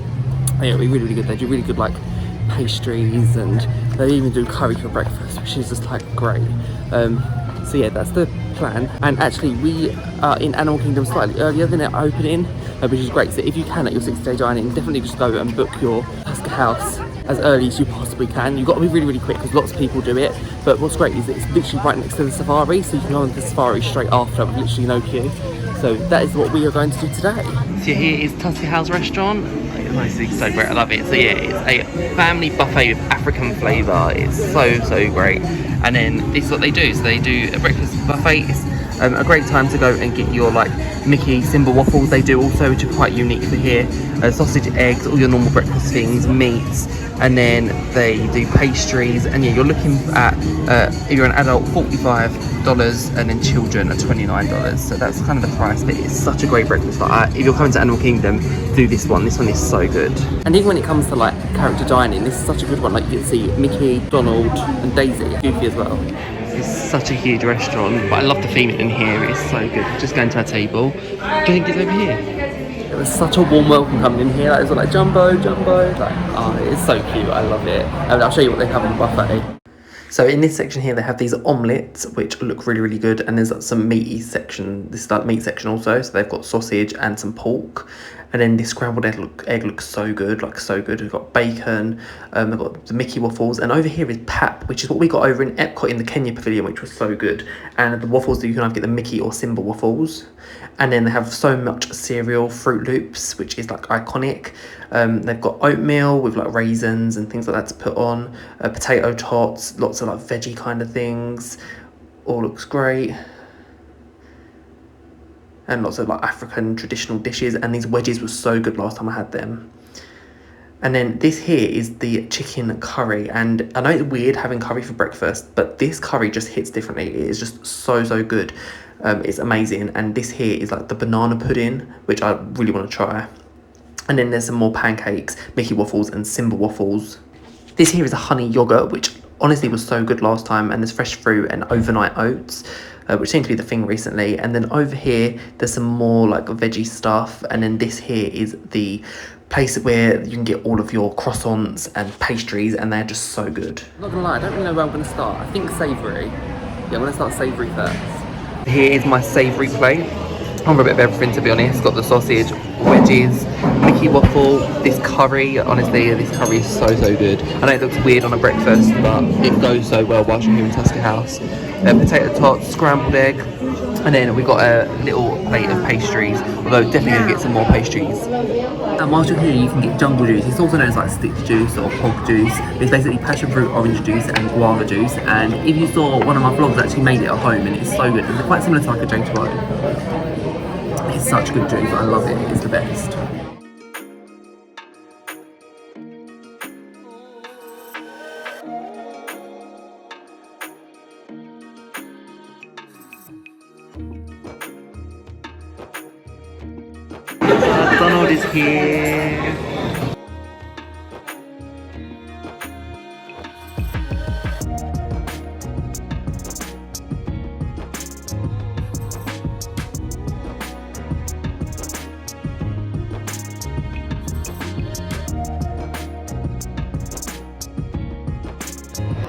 yeah, it'll be really, really good. They do really good like pastries, and they even do curry for breakfast, which is just like great. So yeah, that's the plan. And actually we are in Animal Kingdom slightly earlier than our opening, which is great. So if you can at your 6-day dining, definitely just go and book your Tusker House as early as you possibly can. You've got to be really, really quick because lots of people do it. But what's great is it's literally right next to the safari, so you can go on the safari straight after with literally no queue. So that is what we are going to do today. So here is Tusker House restaurant. It's so great, I love it. So yeah, it's a family buffet with African flavour. It's so great. And then this is what they do. So they do a breakfast buffet. It's a great time to go and get your like Mickey Simba waffles. They do also, which are quite unique for here. Sausage, eggs, all your normal breakfast things, meats, and then they do pastries. And yeah, you're looking at if you're an adult, $45, and then children are $29. So that's kind of the price, but it's such a great breakfast. Like, if you're coming to Animal Kingdom, do this one. This one is so good. And even when it comes to like character dining, this is such a good one. Like you can see Mickey, Donald, and Daisy, Goofy as well. It's such a huge restaurant, but I love the theming in here. It's so good. Just going to our table. Do you think it's over here? It was such a warm welcome coming in here. Like, it was like jumbo. Like, oh, it's so cute. I love it. And I'll show you what they have in the buffet. So in this section here, they have these omelettes, which look really, really good. And there's some meaty section. This is like meat section also. So they've got sausage and some pork. And then this scrambled egg looks so good, like so good. We've got bacon, they've got the Mickey waffles, and over here is pap, which is what we got over in EPCOT in the Kenya Pavilion, which was so good. And the waffles, you can either get the Mickey or Simba waffles. And then they have so much cereal, Fruit Loops, which is like iconic. They've got oatmeal with like raisins and things like that to put on. Potato tots, lots of like veggie kind of things. All looks great. And lots of like African traditional dishes, and these wedges were so good last time I had them. And then this here is the chicken curry, and I know it's weird having curry for breakfast, but this curry just hits differently. It is just so good. It's amazing. And this here is like the banana pudding, which I really want to try. And then there's some more pancakes, Mickey waffles and Simba waffles. This here is a honey yogurt, which honestly was so good last time, and there's fresh fruit and overnight oats, which seems to be the thing recently. And then over here there's some more like veggie stuff, and then this here is the place where you can get all of your croissants and pastries, and they're just so good. I'm not gonna lie, I don't really know where I'm gonna start. I think savoury. Yeah, I'm gonna start savoury first. Here is my savoury plate. I'm a bit of everything, to be honest. Got the sausage, wedges, Mickey waffle, this curry. Honestly, this curry is so good. I know it looks weird on a breakfast, but it goes so well whilst you're here in Tusker House. Potato tots, scrambled egg, and then we've got a little plate of pastries, although definitely going to get some more pastries. And whilst you're here, you can get jungle juice. It's also known as like stick juice or hog juice. It's basically passion fruit, orange juice, and guava juice. And if you saw one of my vlogs, I actually made it at home, and it's so good. It's quite similar to like a J2O. It's such good juice. I love it. It's the best. Donald is here.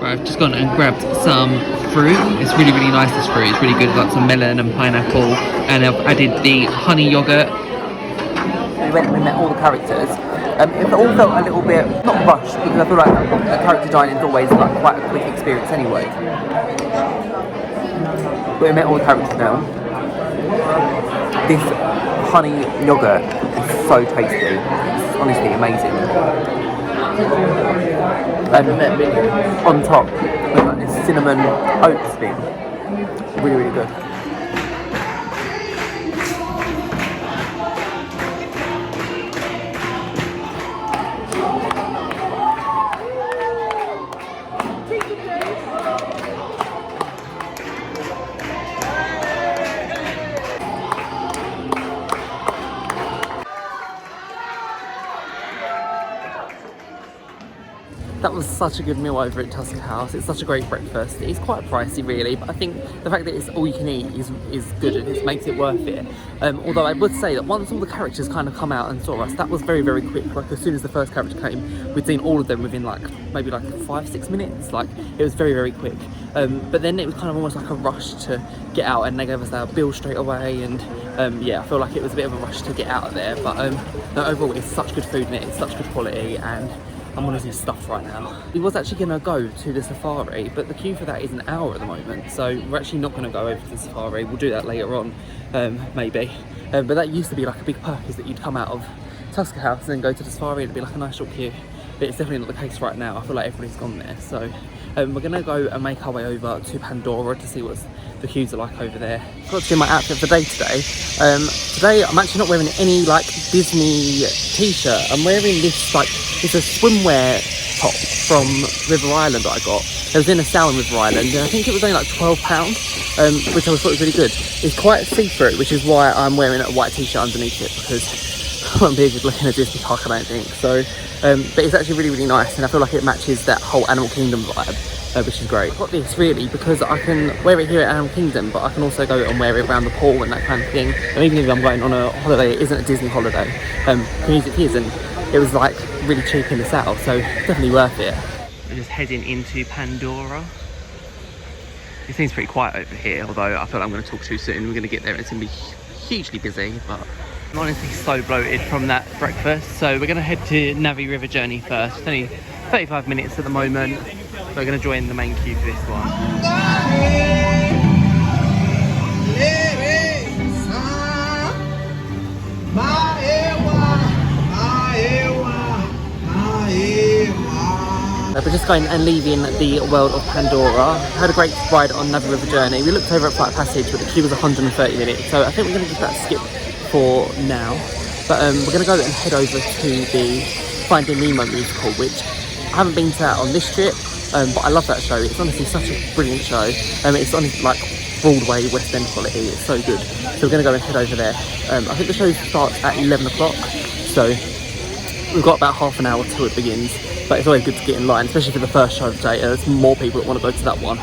I've just gone and grabbed some fruit. It's really nice, this fruit. It's really good, like some melon and pineapple. And I've added the honey yogurt. We met all the characters, It all felt a little bit, not rushed, because I feel like a character dining is always like quite a quick experience anyway. But we met all the characters now. This honey yogurt is so tasty. It's honestly amazing. On top, with like this cinnamon oats thing. Really, really good. That was such a good meal over at Tusker House. It's such a great breakfast. It's quite pricey really, but I think the fact that it's all you can eat is good and it makes it worth it. Although I would say that once all the characters kind of come out and saw us, that was very, very quick. Like as soon as the first character came, we'd seen all of them within like maybe like 5-6 minutes. Like it was very, very quick. But then it was kind of almost like a rush to get out, and they gave us our bill straight away, and yeah, I feel like it was a bit of a rush to get out of there. But no, overall it's such good food and it's such good quality, and I'm honestly stuffed right now. We was actually going to go to the safari, but the queue for that is an hour at the moment, so we're actually not going to go over to the safari. We'll do that later on, maybe. But that used to be like a big perk, is that you'd come out of Tusker House and then go to the safari. It'd be like a nice short queue, but it's definitely not the case right now. I feel like everybody's gone there, so we're going to go and make our way over to Pandora to see what the queues are like over there. I've got to do my outfit for the day today. Today I'm actually not wearing any like Disney t-shirt. I'm wearing this like, it's a swimwear top from River Island that I got. It was in a sale in River Island, and I think it was only like £12, which I thought was really good. It's quite see-through, which is why I'm wearing a white t-shirt underneath it, because I won't be able to look in a Disney park, I don't think. So, but it's actually really, really nice, and I feel like it matches that whole Animal Kingdom vibe, which is great. I got this really because I can wear it here at Animal Kingdom, but I can also go and wear it around the pool and that kind of thing. And even if I'm going on a holiday, it isn't a Disney holiday, Music isn't. It was like really cheap in the sale, so definitely worth it. We're just heading into Pandora. It seems pretty quiet over here, although I feel like I'm going to talk too soon. We're going to get there and it's going to be hugely busy, but I'm honestly so bloated from that breakfast. So we're going to head to Navi River Journey first. It's only 35 minutes at the moment. So we're going to join the main queue for this one. We're just going and leaving the world of Pandora. Had a great ride on Navi River Journey. We looked over at Flight Passage, but the queue was 130 minutes, so I think we're going to give that a skip for now. But we're going to go and head over to the Finding Nemo musical, which I haven't been to that on this trip, but I love that show. It's honestly such a brilliant show. It's honestly like Broadway, West End quality. It's so good. So we're going to go and head over there. I think the show starts at 11 o'clock, so we've got about half an hour till it begins. But it's always good to get in line, especially for the first show of the day. There's more people that want to go to that one.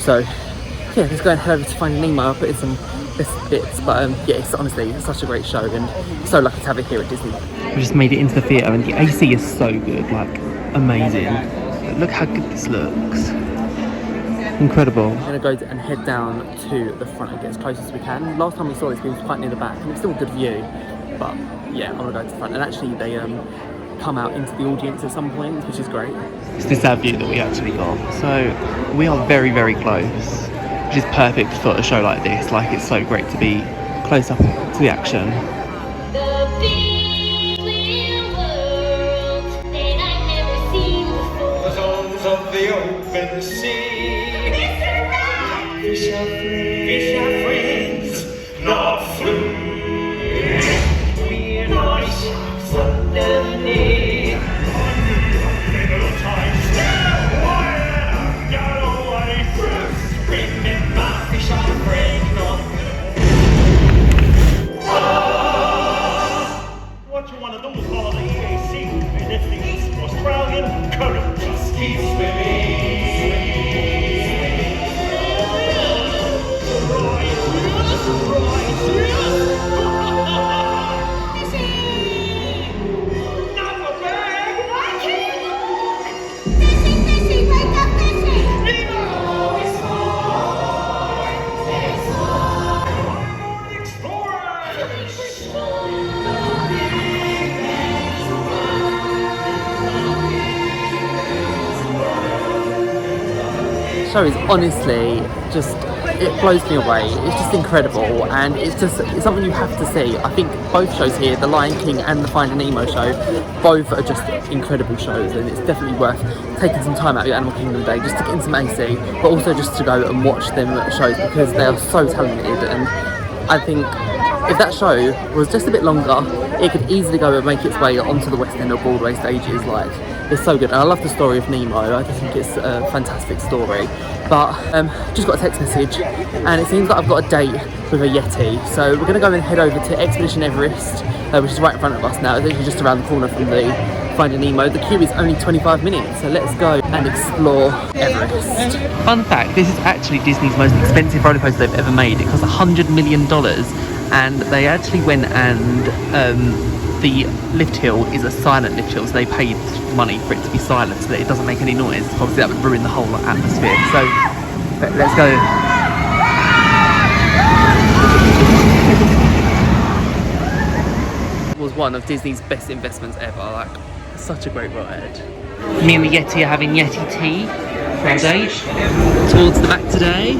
So yeah, let's go and head over to Finding Nemo. I'll put in some bits, but yeah, it's honestly such a great show, and so lucky to have it here at Disney. We just made it into the theatre, and the AC is so good, like amazing. Look how good this looks. Incredible. We're going to go and head down to the front and get as close as we can. Last time we saw this, we was quite near the back, and it's still a good view. But yeah, I want to go to the front, and actually they come out into the audience at some point, which is great. It's this our view that we actually got. So we are very, very close, which is perfect for a show like this. Like, it's so great to be close up to the action. The big clear world that I've never seen before. The zones of the open sea. Fish are friends, not fluke. We're not sharks underneath. Little time still, wire, got away first. Remember, fish are friends, not what you want to do is follow the EAC, and if the East Australian current just keeps swimming. show is honestly just, it blows me away. It's just incredible, and it's something you have to see. I think both shows here, the Lion King and the Finding Nemo show, both are just incredible shows, and it's definitely worth taking some time out of your Animal Kingdom day just to get in some AC, but also just to go and watch them shows because they are so talented. And I think if that show was just a bit longer, it could easily go and make its way onto the West End or Broadway stages. Like, it's so good, and I love the story of Nemo. I just think it's a fantastic story. But just got a text message, and it seems like I've got a date with a Yeti. So we're going to go and head over to Expedition Everest, which is right in front of us now. It's actually just around the corner from the Finding Nemo. The queue is only 25 minutes, so let's go and explore Everest. Fun fact, this is actually Disney's most expensive roller coaster they've ever made. It cost $100 million, and they actually went and the lift hill is a silent lift hill, so they paid money for it to be silent so that it doesn't make any noise. Obviously that would ruin the whole atmosphere. So let's go. It was one of Disney's best investments ever. Like, such a great ride. Me and the Yeti are having Yeti tea for our date. Towards the back today.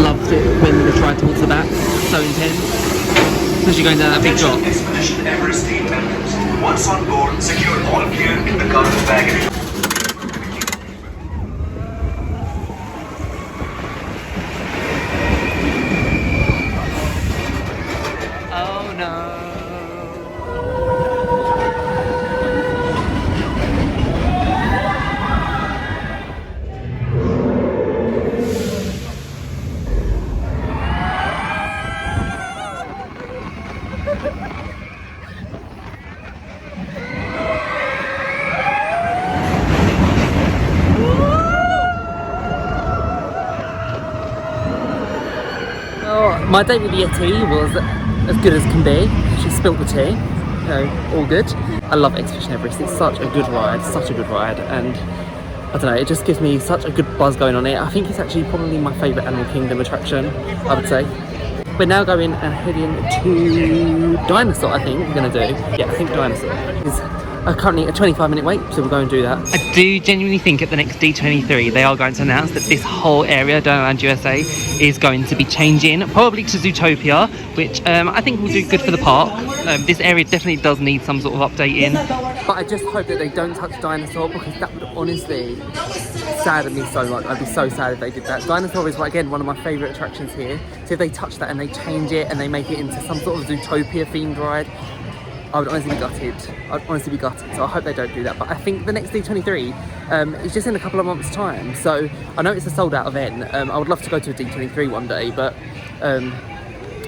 Loved it when we tried towards the back. So intense. Especially going down that big drop. Expedition Everest team members. Once on board, secure all gear in the covered baggage. Oh no. My date with the Yeti was as good as can be. She spilled the tea, all good. I love Expedition Everest, it's such a good ride, and I don't know, it just gives me such a good buzz going on it. I think it's actually probably my favourite Animal Kingdom attraction, I would say. We're now going and heading to Dinosaur, I think we're going to do. Yeah, I think Dinosaur is currently a 25-minute wait, so we'll go and do that. I do genuinely think at the next D23 they are going to announce that this whole area, Dinoland USA, is going to be changing, probably to Zootopia, which I think will do good for the park. This area definitely does need some sort of update in. But I just hope that they don't touch Dinosaur, because that would honestly sadden me so much. I'd be so sad if they did that. Dinosaur is, again, one of my favourite attractions here. So if they touch that and they change it and they make it into some sort of Zootopia themed ride, I would honestly be gutted. So I hope they don't do that. But I think the next D23 is just in a couple of months' time. So I know it's a sold out event. I would love to go to a D23 one day, but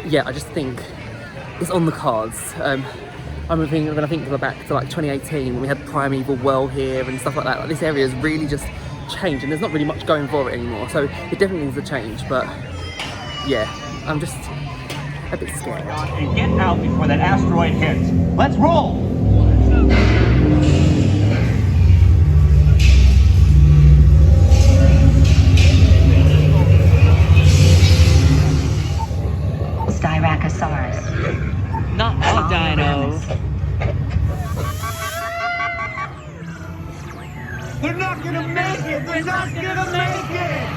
yeah, I just think it's on the cards. I'm going to think go back to like 2018 when we had Primeval Well here and stuff like that. Like, this area has really just changed, and there's not really much going for it anymore. So it definitely needs a change. But yeah, I'm just a bit scared. And get out before that asteroid hits. Let's roll! Styracosaurus. Not all dinos. They're not gonna make it! They're not gonna make it!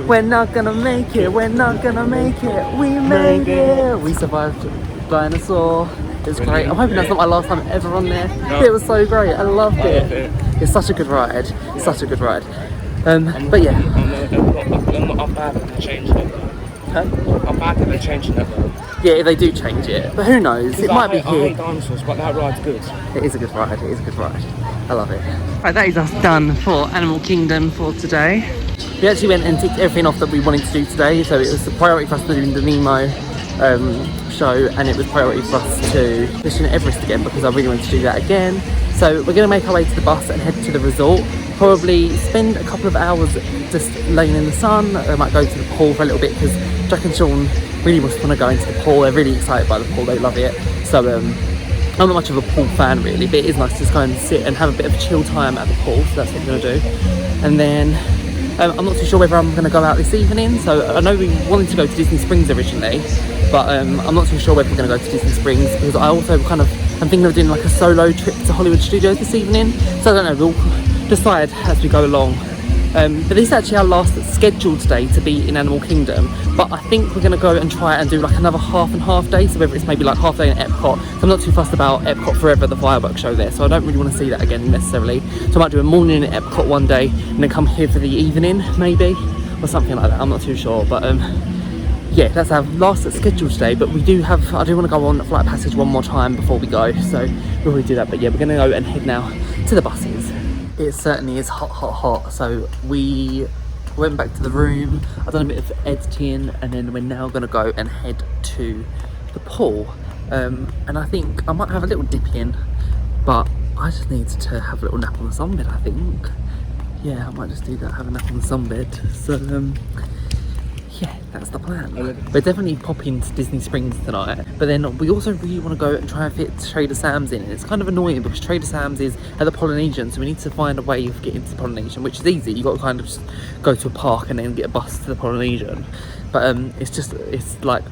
We're not gonna make it, we're not gonna make it, we made it! We survived Dinosaur. It's great. I'm hoping that's not my last time ever on there. No. It was so great, I loved it. It's such a good ride, but yeah. I'm not bad if they change it. Huh? I'm bad if they change it though. Yeah, if they do change it, but who knows, it might be here. I hate dinosaurs, but that ride's good. It is a good ride, I love it. Right, that is us done for Animal Kingdom for today. We actually went and ticked everything off that we wanted to do today, so it was a priority for us to do the Nemo show, and it was priority for us to visit Everest again because I really wanted to do that again. So we're going to make our way to the bus and head to the resort, probably spend a couple of hours just laying in the sun. I might go to the pool for a little bit because Jack and Sean really just want to go into the pool. They're really excited by the pool, they love it. So I'm not much of a pool fan really, but it is nice to just go and sit and have a bit of a chill time at the pool, so that's what we're going to do. And then I'm not too sure whether I'm going to go out this evening, so I know we wanted to go to Disney Springs originally, but I'm not too sure whether we're going to go to Disney Springs, because I also I'm thinking of doing like a solo trip to Hollywood Studios this evening, so I don't know, we'll decide as we go along But this is actually our last scheduled day to be in Animal Kingdom. But I think we're going to go and try and do like another half and half day. So whether it's maybe like half day in Epcot. So I'm not too fussed about Epcot Forever, the fireworks show there. So I don't really want to see that again necessarily. So I might do a morning in Epcot one day and then come here for the evening maybe. Or something like that. I'm not too sure. But yeah, that's our last scheduled today. But we do have, I do want to go on Flight Passage one more time before we go. So we'll really do that. But yeah, we're going to go and head now to the buses. It certainly is hot, hot, hot. So we went back to the room. I've done a bit of editing, and then we're now going to go and head to the pool. And I think I might have a little dip in, but I just need to have a little nap on the sunbed, I think. Yeah, I might just do that, have a nap on the sunbed. So, yeah, that's the plan. We're definitely popping to Disney Springs tonight, but then we also really want to go and try and fit Trader Sam's in. And it's kind of annoying because Trader Sam's is at the Polynesian, so we need to find a way of getting to the Polynesian, which is easy. You've got to kind of just go to a park and then get a bus to the Polynesian. But it's like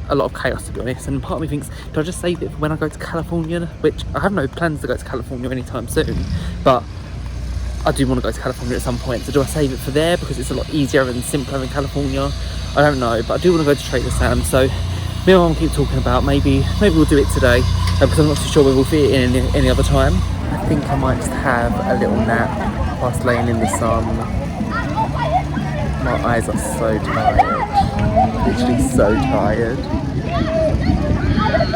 a lot of chaos, to be honest. And part of me thinks, do I just save it for when I go to California? Which I have no plans to go to California anytime soon, but I do want to go to California at some point. So do I save it for there because it's a lot easier and simpler in California? I don't know, but I do want to go to Trader Sam's. So me and my mum keep talking about maybe we'll do it today because I'm not too sure we will fit it in any other time. I think I might just have a little nap whilst laying in the sun. My eyes are so tired, literally so tired.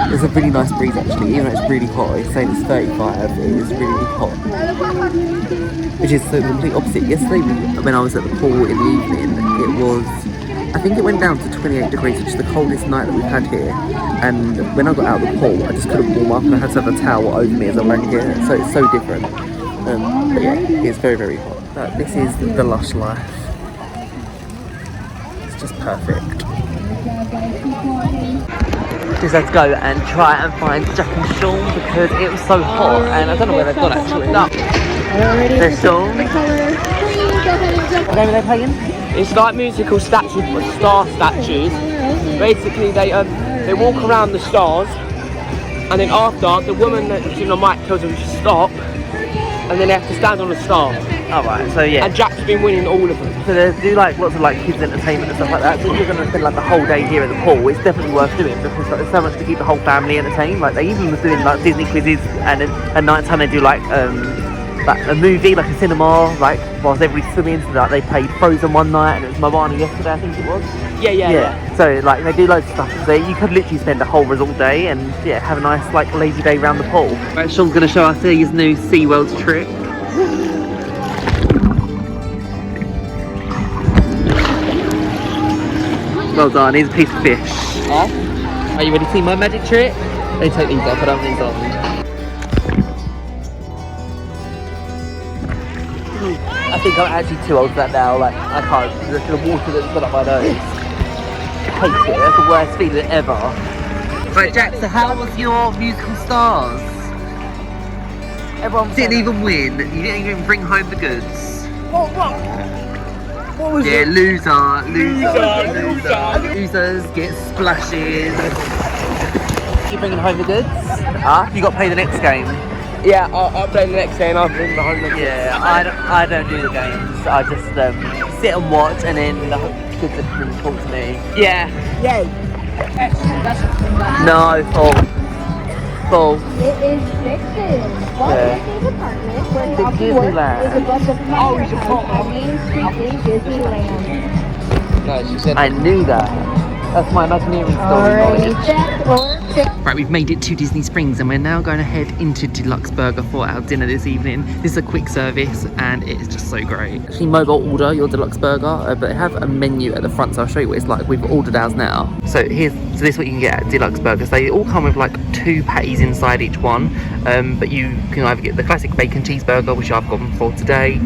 There's a really nice breeze actually, even though it's really hot. It's saying it's 35, it is really hot. Which is the complete opposite. Yesterday when I was at the pool in the evening, it was, I think it went down to 28 degrees, which is the coldest night that we've had here. And when I got out of the pool, I just couldn't warm up and I had to have a towel over me as I ran here. So it's so different. But yeah, it's very, very hot. But this is the lush life. It's just perfect. Just had to go and try and find Jack and Sean because it was so hot and I don't know where they've gone actually. No. There's Sean. What game are they playing? It's like musical statues, but star statues. Basically, they walk around the stars, and then after, the woman that's in the mic tells them to stop, and then they have to stand on the star. Alright, so yeah. And Jack's been winning all of them. So they do like lots of like kids entertainment and stuff like that. So if you're going to spend like the whole day here at the pool, it's definitely worth doing because like, there's so much to keep the whole family entertained. Like they even was doing like Disney quizzes, and then at night time they do like a movie, like a cinema, like whilst everybody's swimming. So like they played Frozen one night, and it was Moana yesterday, I think it was. Yeah. So like they do loads of stuff. So you could literally spend a whole resort day and yeah, have a nice like lazy day around the pool. Right, Sean's going to show us his new SeaWorld trick. Well done, here's a piece of fish. Huh? Are you ready to see my magic trick? Let me take these off, I don't have these on. I think I'm actually too old for that now, like I can't, the water that's got up my nose. I hate it, that's the worst feeling ever. Right Jack, so how was your musical stars? Everyone didn't even win, you didn't even bring home the goods. What was yeah, it? Losers get splashes. You bringing home the goods? Huh? You got to play the next game. Yeah, I'll play the next game. I'll bring home the goods. Yeah, I don't do the games. I just sit and watch, and then the kids can talk to me. Yeah. No, full. It is fiction. Walt Disney's apartment, where The Disney works, Disneyland. is above the Fantasyland on Main Street in Disneyland. No, she said. I knew that. That's my Imagineering story knowledge. Right, we've made it to Disney Springs and we're now going to head into D-Luxe Burger for our dinner this evening. This is a quick service and it is just so great. Actually, mobile order your D-Luxe Burger, but they have a menu at the front, so I'll show you what it's like. We've ordered ours now. So this is what you can get at D-Luxe Burgers. They all come with like 2 patties inside each one, but you can either get the classic bacon cheeseburger, which I've gone for today,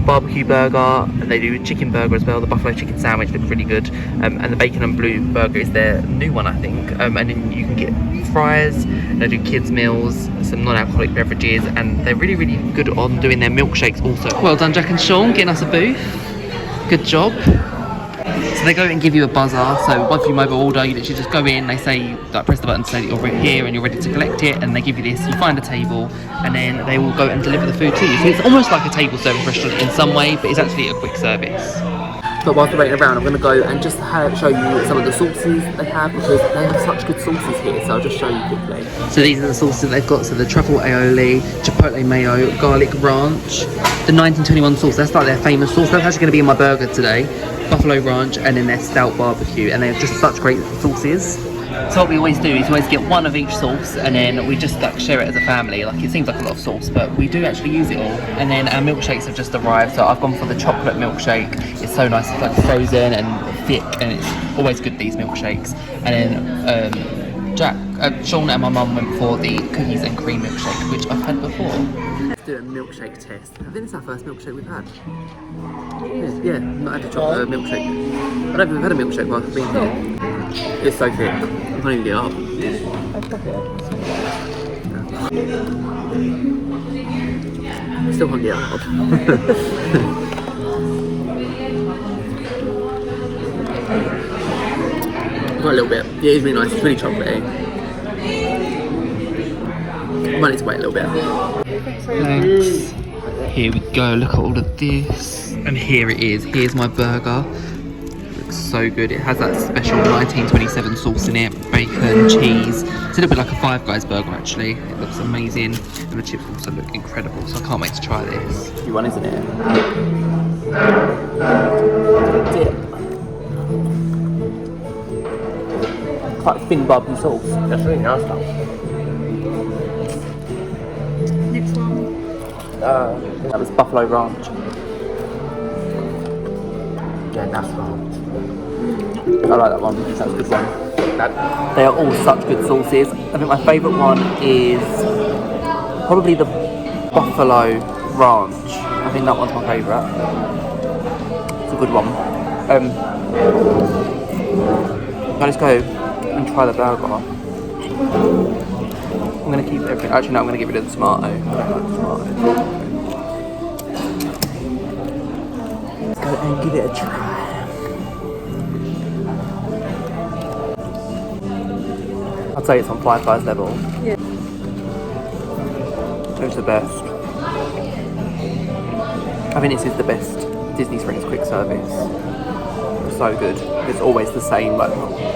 barbecue burger, and they do a chicken burger as well. The buffalo chicken sandwich looks really good, and the bacon and blue burger is their new one, I think. And then you can get fries, they do kids meals, some non-alcoholic beverages, and they're really, really good on doing their milkshakes also. Well done Jack and Sean, getting us a booth. Good job. So they go and give you a buzzer. So once you mobile order, you literally just go in. They say, like, press the button to say that you're here and you're ready to collect it, and they give you this. You find a table, and then they will go and deliver the food to you. So it's almost like a table service restaurant in some way, but it's actually a quick service. But whilst we're waiting around, I'm going to go and just show you some of the sauces they have, because they have such good sauces here, so I'll just show you quickly. So these are the sauces they've got. So the truffle aioli, chipotle mayo, garlic ranch, the 1921 sauce, that's like their famous sauce. That's actually going to be in my burger today. Buffalo ranch, and then their stout barbecue, and they have just such great sauces. So what we always do is we always get one of each sauce, and then we just like share it as a family. Like, it seems like a lot of sauce, but we do actually use it all. And then our milkshakes have just arrived, so I've gone for the chocolate milkshake. It's so nice, it's like frozen and thick, and it's always good, these milkshakes. And then Sean and my mum went for the cookies and cream milkshake, which I've had before. Let's do a milkshake test. I think it's our first milkshake we've had. Yeah, not had a chocolate milkshake. I don't think we've had a milkshake while I've been here. It's so thick, I can't even get it up. Still can't get it up. Got a little bit. Yeah, it's really nice, it's really chocolatey. I might need to wait a little bit. Thanks. Here we go, look at all of this. And here it is, here's my burger. Looks so good. It has that special 1927 sauce in it, bacon, cheese. It's a little bit like a Five Guys burger actually. It looks amazing. And the chips also look incredible, so I can't wait to try this. You want, isn't it? Dip. Quite thin barbecue sauce. That's really nice though. Next one. That was Buffalo Ranch. Yeah, that's right. I like that one. That's a good one. They are all such good sauces. I think my favourite one is probably the Buffalo Ranch. I think that one's my favourite. It's a good one. Let's go and try the burger. I'm going to keep everything. Actually, no, I'm going to get rid of the tomato. I don't like the tomato. Let's go and give it a try. I'd say it's on Five Guys level. Yeah. It's the best. I think this is the best Disney Springs quick service. It's so good. It's always the same, like,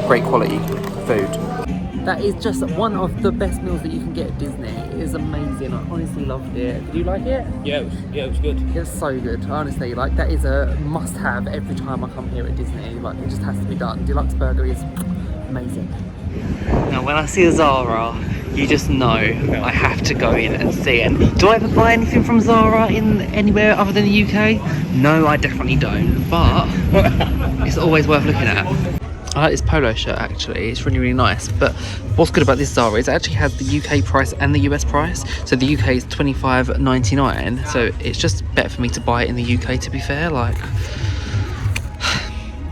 great quality food. That is just one of the best meals that you can get at Disney. It is amazing. I honestly loved it. Did you like it? Yeah, it was good. It's so good. Honestly, like, that is a must-have every time I come here at Disney. Like, it just has to be done. D-Luxe Burger is amazing. Now, when I see a Zara, you just know I have to go in and see it. Do I ever buy anything from Zara in anywhere other than the UK? No, I definitely don't. But it's always worth looking at. I like this polo shirt actually, it's really, really nice. But what's good about this Zara is it actually has the UK price and the US price. So the UK is $25.99, so it's just better for me to buy it in the UK, to be fair. Like,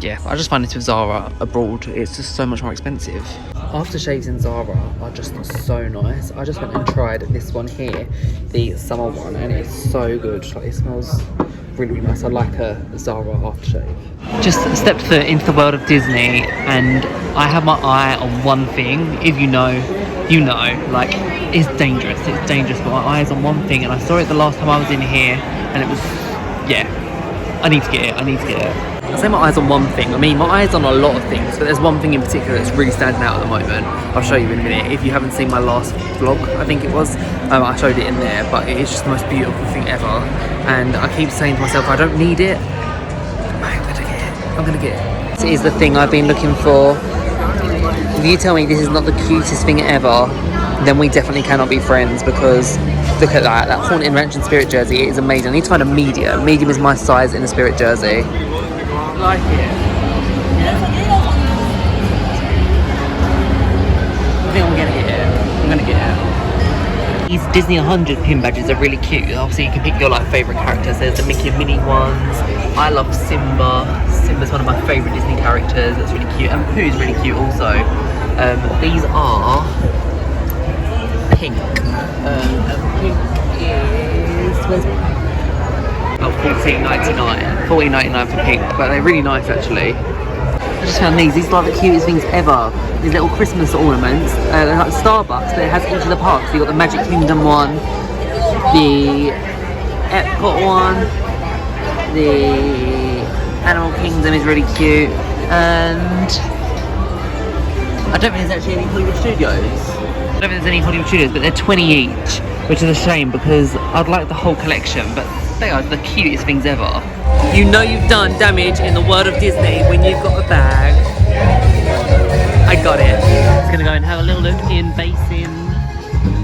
yeah, I just find this with Zara abroad, it's just so much more expensive. Aftershaves in Zara are just so nice. I just went and tried this one here, the summer one, and it's so good. Like, it smells really, really nice. I like a Zara aftershave. Just stepped foot into the world of Disney, and I have my eye on one thing. If you know, you know. Like, it's dangerous. It's dangerous, but my eye is on one thing, and I saw it the last time I was in here, and it was, yeah. I need to get it. I need to get it. I say my eye's on one thing. I mean, my eye's on a lot of things, but there's one thing in particular that's really standing out at the moment. I'll show you in a minute. If you haven't seen my last vlog, I think it was, I showed it in there, but it's just the most beautiful thing ever. And I keep saying to myself, I don't need it. I'm gonna get it. I'm gonna get it. This is the thing I've been looking for. If you tell me this is not the cutest thing ever, then we definitely cannot be friends, because look at that. That Haunted Mansion Spirit jersey, it is amazing. I need to find a medium. Medium is my size in a Spirit jersey. I like it. I think I'm gonna get it. I'm gonna get it. These Disney 100 pin badges are really cute. Obviously you can pick your like favourite characters. There's the Mickey and Minnie ones. I love Simba. Simba's one of my favourite Disney characters. That's really cute. And Pooh's really cute also. These are pink. And pink is... Oh, $14.99 for pink, but they're really nice actually. I just found these. These are like the cutest things ever. These little Christmas ornaments. They're like Starbucks, but it has each of the parks. So you've got the Magic Kingdom one, the EPCOT one, the Animal Kingdom is really cute, and I don't think there's actually any Hollywood Studios. I don't think there's any Hollywood Studios, but they're 20 each, which is a shame because I'd like the whole collection, but they are the cutest things ever. You know you've done damage in the world of Disney when you've got a bag. I got it. Just gonna go and have a little look in Basin.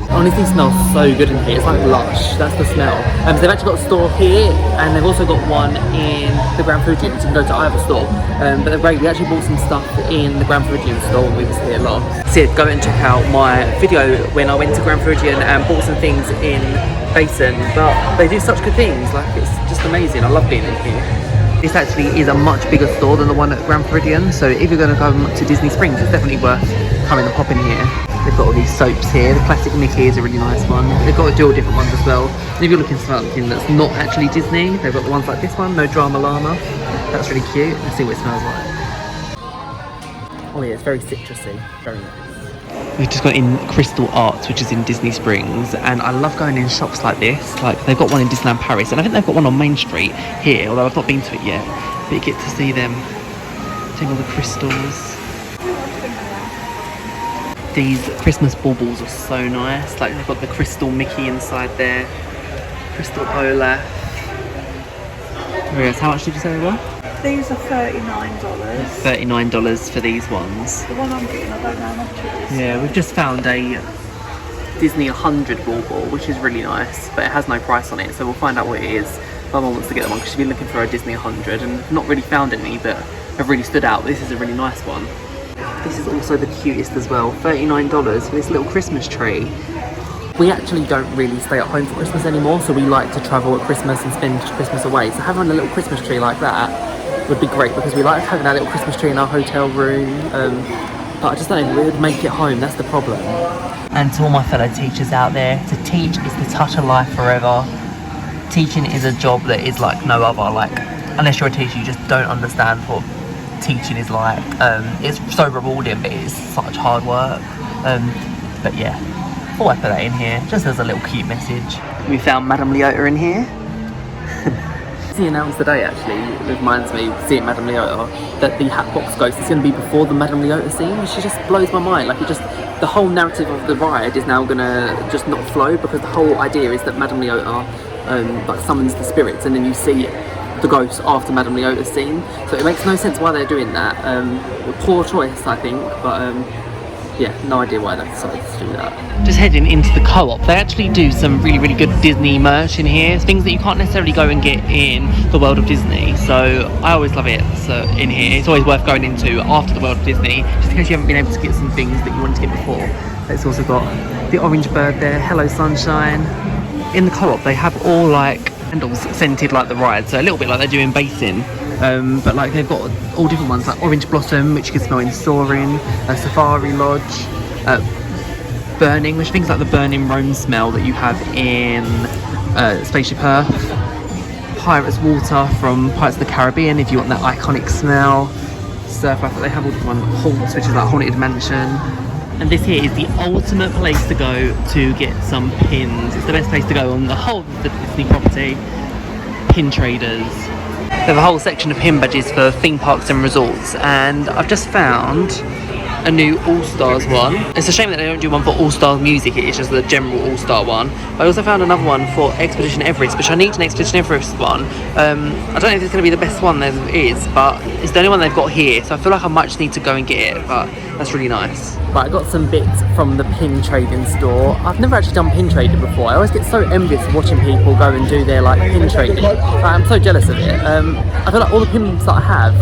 Honestly, it smells so good in here. It's like lush. That's the smell. So they've actually got a store here, and they've also got one in the Grand Floridian, so you can go to either store. But they're great. We actually bought some stuff in the Grand Floridian store when we was here last. So go and check out my video when I went to Grand Floridian and bought some things in Basin. But they do such good things. Like, it's just amazing. I love being in here. This actually is a much bigger store than the one at Grand Floridian, so if you're going to come to Disney Springs, it's definitely worth coming and popping here. They've got all these soaps here. The classic Mickey is a really nice one. They've got dual different ones as well. And if you're looking for something that's not actually Disney, they've got the ones like this one, No Drama Llama. That's really cute. Let's see what it smells like. Oh yeah, it's very citrusy. Very nice. We've just got in Crystal Arts, which is in Disney Springs, and I love going in shops like this. Like, they've got one in Disneyland Paris, and I think they've got one on Main Street here, although I've not been to it yet. But you get to see them doing all the crystals. These Christmas baubles are so nice. Like, they've got the crystal Mickey inside there, crystal Olaf. Marius, how much did you say they were? These are $39. $39 for these ones. The one I'm getting, I don't know how much it is. Yeah, we've just found a Disney 100 bauble, which is really nice, but it has no price on it, so we'll find out what it is. My mum wants to get the one because she's been looking for a Disney 100 and not really found any that have really stood out. This is a really nice one. This is also the cutest as well. $39 for this little Christmas tree. We actually don't really stay at home for Christmas anymore, so we like to travel at Christmas and spend Christmas away. So having a little Christmas tree like that would be great because we like having our little Christmas tree in our hotel room. But I just don't know if we would make it home, that's the problem. And to all my fellow teachers out there, to teach is the touch of life forever. Teaching is a job that is like no other. Like, unless you're a teacher, you just don't understand what teaching is like. It's so rewarding, but it's such hard work. But yeah, thought I'd put that in here just as a little cute message. We found Madame Leota in here. He announced today, actually, it reminds me, seeing Madame Leota, that the Hatbox Ghost is going to be before the Madame Leota scene, which just blows my mind. Like, the whole narrative of the ride is now going to just not flow, because the whole idea is that Madame Leota like summons the spirits, and then you see the ghost after Madame Leota's scene. So it makes no sense why they're doing that. Poor choice, I think, but yeah, no idea why they decided to do that. Just heading into the Co-op, they actually do some really, really good Disney merch in here. Things that you can't necessarily go and get in the World of Disney. So I always love it in here. It's always worth going into after the World of Disney, just in case you haven't been able to get some things that you wanted to get before. It's also got the orange bird there, Hello Sunshine. In the Co-op, they have all like candles scented like the ride, so a little bit like they do in Basin. But like they've got all different ones, like Orange Blossom, which you can smell in Soarin, Safari Lodge, Burning, which things like the Burning Rome smell that you have in Spaceship Earth, Pirates Water from Pirates of the Caribbean, if you want that iconic smell, Surf Life, they have all different ones, Haunts, which is like Haunted Mansion. And this here is the ultimate place to go to get some pins. It's the best place to go on the whole of the Disney property. Pin traders. They have a whole section of pin badges for theme parks and resorts, and I've just found a new All-Stars one. It's a shame that they don't do one for All-Star Music, it's just the general All-Star one. I also found another one for Expedition Everest, which I need an Expedition Everest one. I don't know if it's going to be the best one there is, but it's the only one they've got here, so I feel like I might just need to go and get it, but that's really nice. But I got some bits from the pin trading store. I've never actually done pin trading before. I always get so envious of watching people go and do their like pin trading. I'm so jealous of it. I feel like all the pins that I have,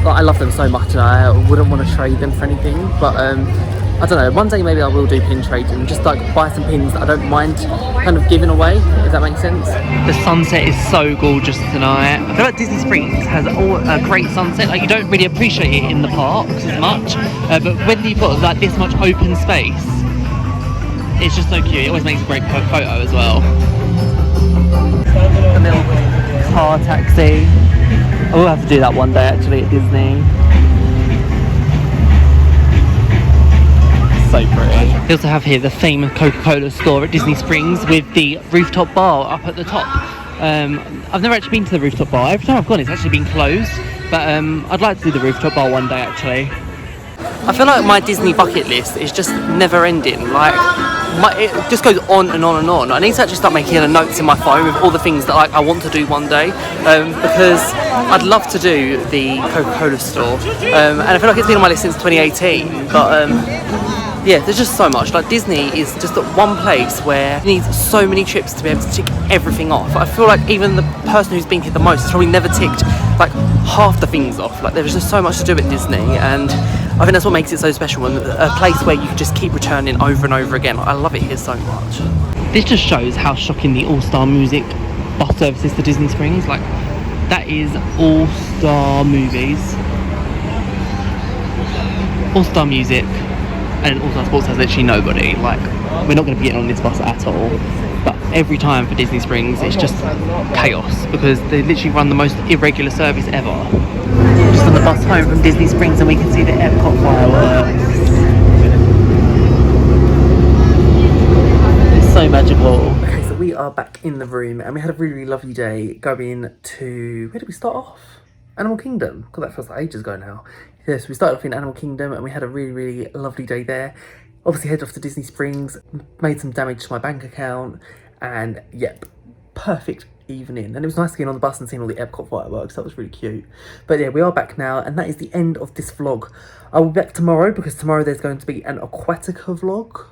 like, I love them so much, and I wouldn't want to trade them for anything. But I don't know, one day maybe I will do pin trading, just like buy some pins that I don't mind kind of giving away, if that makes sense. The sunset is so gorgeous tonight. I feel like Disney Springs has a great sunset. Like, you don't really appreciate it in the parks as much, but when you've got like this much open space, it's just so cute. It always makes a great photo as well. A little car taxi. I will have to do that one day actually at Disney. So pretty. They also have here the famous Coca-Cola store at Disney Springs with the rooftop bar up at the top. I've never actually been to the rooftop bar. Every time I've gone it's actually been closed, but I'd like to do the rooftop bar one day actually. I feel like my Disney bucket list is just never ending. Like, it just goes on and on and on. I need to actually start making notes in my phone with all the things that like I want to do one day, because I'd love to do the Coca-Cola store, and I feel like it's been on my list since 2018. But yeah, there's just so much. Like, Disney is just at one place where you need so many trips to be able to tick everything off. I feel like even the person who's been here the most has probably never ticked like half the things off. Like, there's just so much to do at Disney, and I think that's what makes it so special, and a place where you can just keep returning over and over again. I love it here so much. This just shows how shocking the all-star music bus service is to Disney Springs. Like, that is all-star movies, all-star music, and all-star sports has literally nobody. Like, we're not going to be getting on this bus at all. But every time for Disney Springs, it's just chaos because they literally run the most irregular service ever. Just on the bus home from Disney Springs, and we can see the EPCOT fireworks. It's so magical. Okay, so we are back in the room, and we had a really, really lovely day going to... Where did we start off? Animal Kingdom. God, that feels like ages ago now. Yes, we started off in Animal Kingdom, and we had a really, really lovely day there. Obviously headed off to Disney Springs, made some damage to my bank account, and yep, perfect evening. And it was nice getting on the bus and seeing all the Epcot fireworks. That was really cute. But yeah, we are back now, and that is the end of this vlog. I will be back tomorrow because tomorrow there's going to be an Aquatica vlog.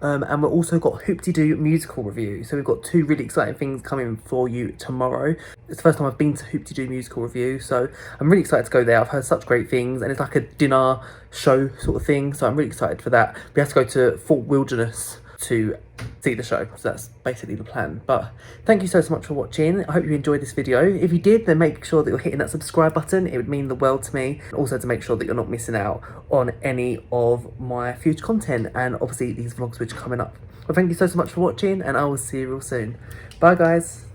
And we've also got Hoop-de-Doo musical review. So we've got two really exciting things coming for you tomorrow. It's the first time I've been to Hoop-de-Doo musical review, so I'm really excited to go there. I've heard such great things, and it's like a dinner show sort of thing, so I'm really excited for that. We have to go to Fort Wilderness to see the show, so that's basically the plan. But thank you so much for watching. I hope you enjoyed this video. If you did, then make sure that you're hitting that subscribe button. It would mean the world to me. Also to make sure that you're not missing out on any of my future content, and obviously these vlogs which are coming up. Well, thank you so much for watching, and I will see you real soon. Bye guys.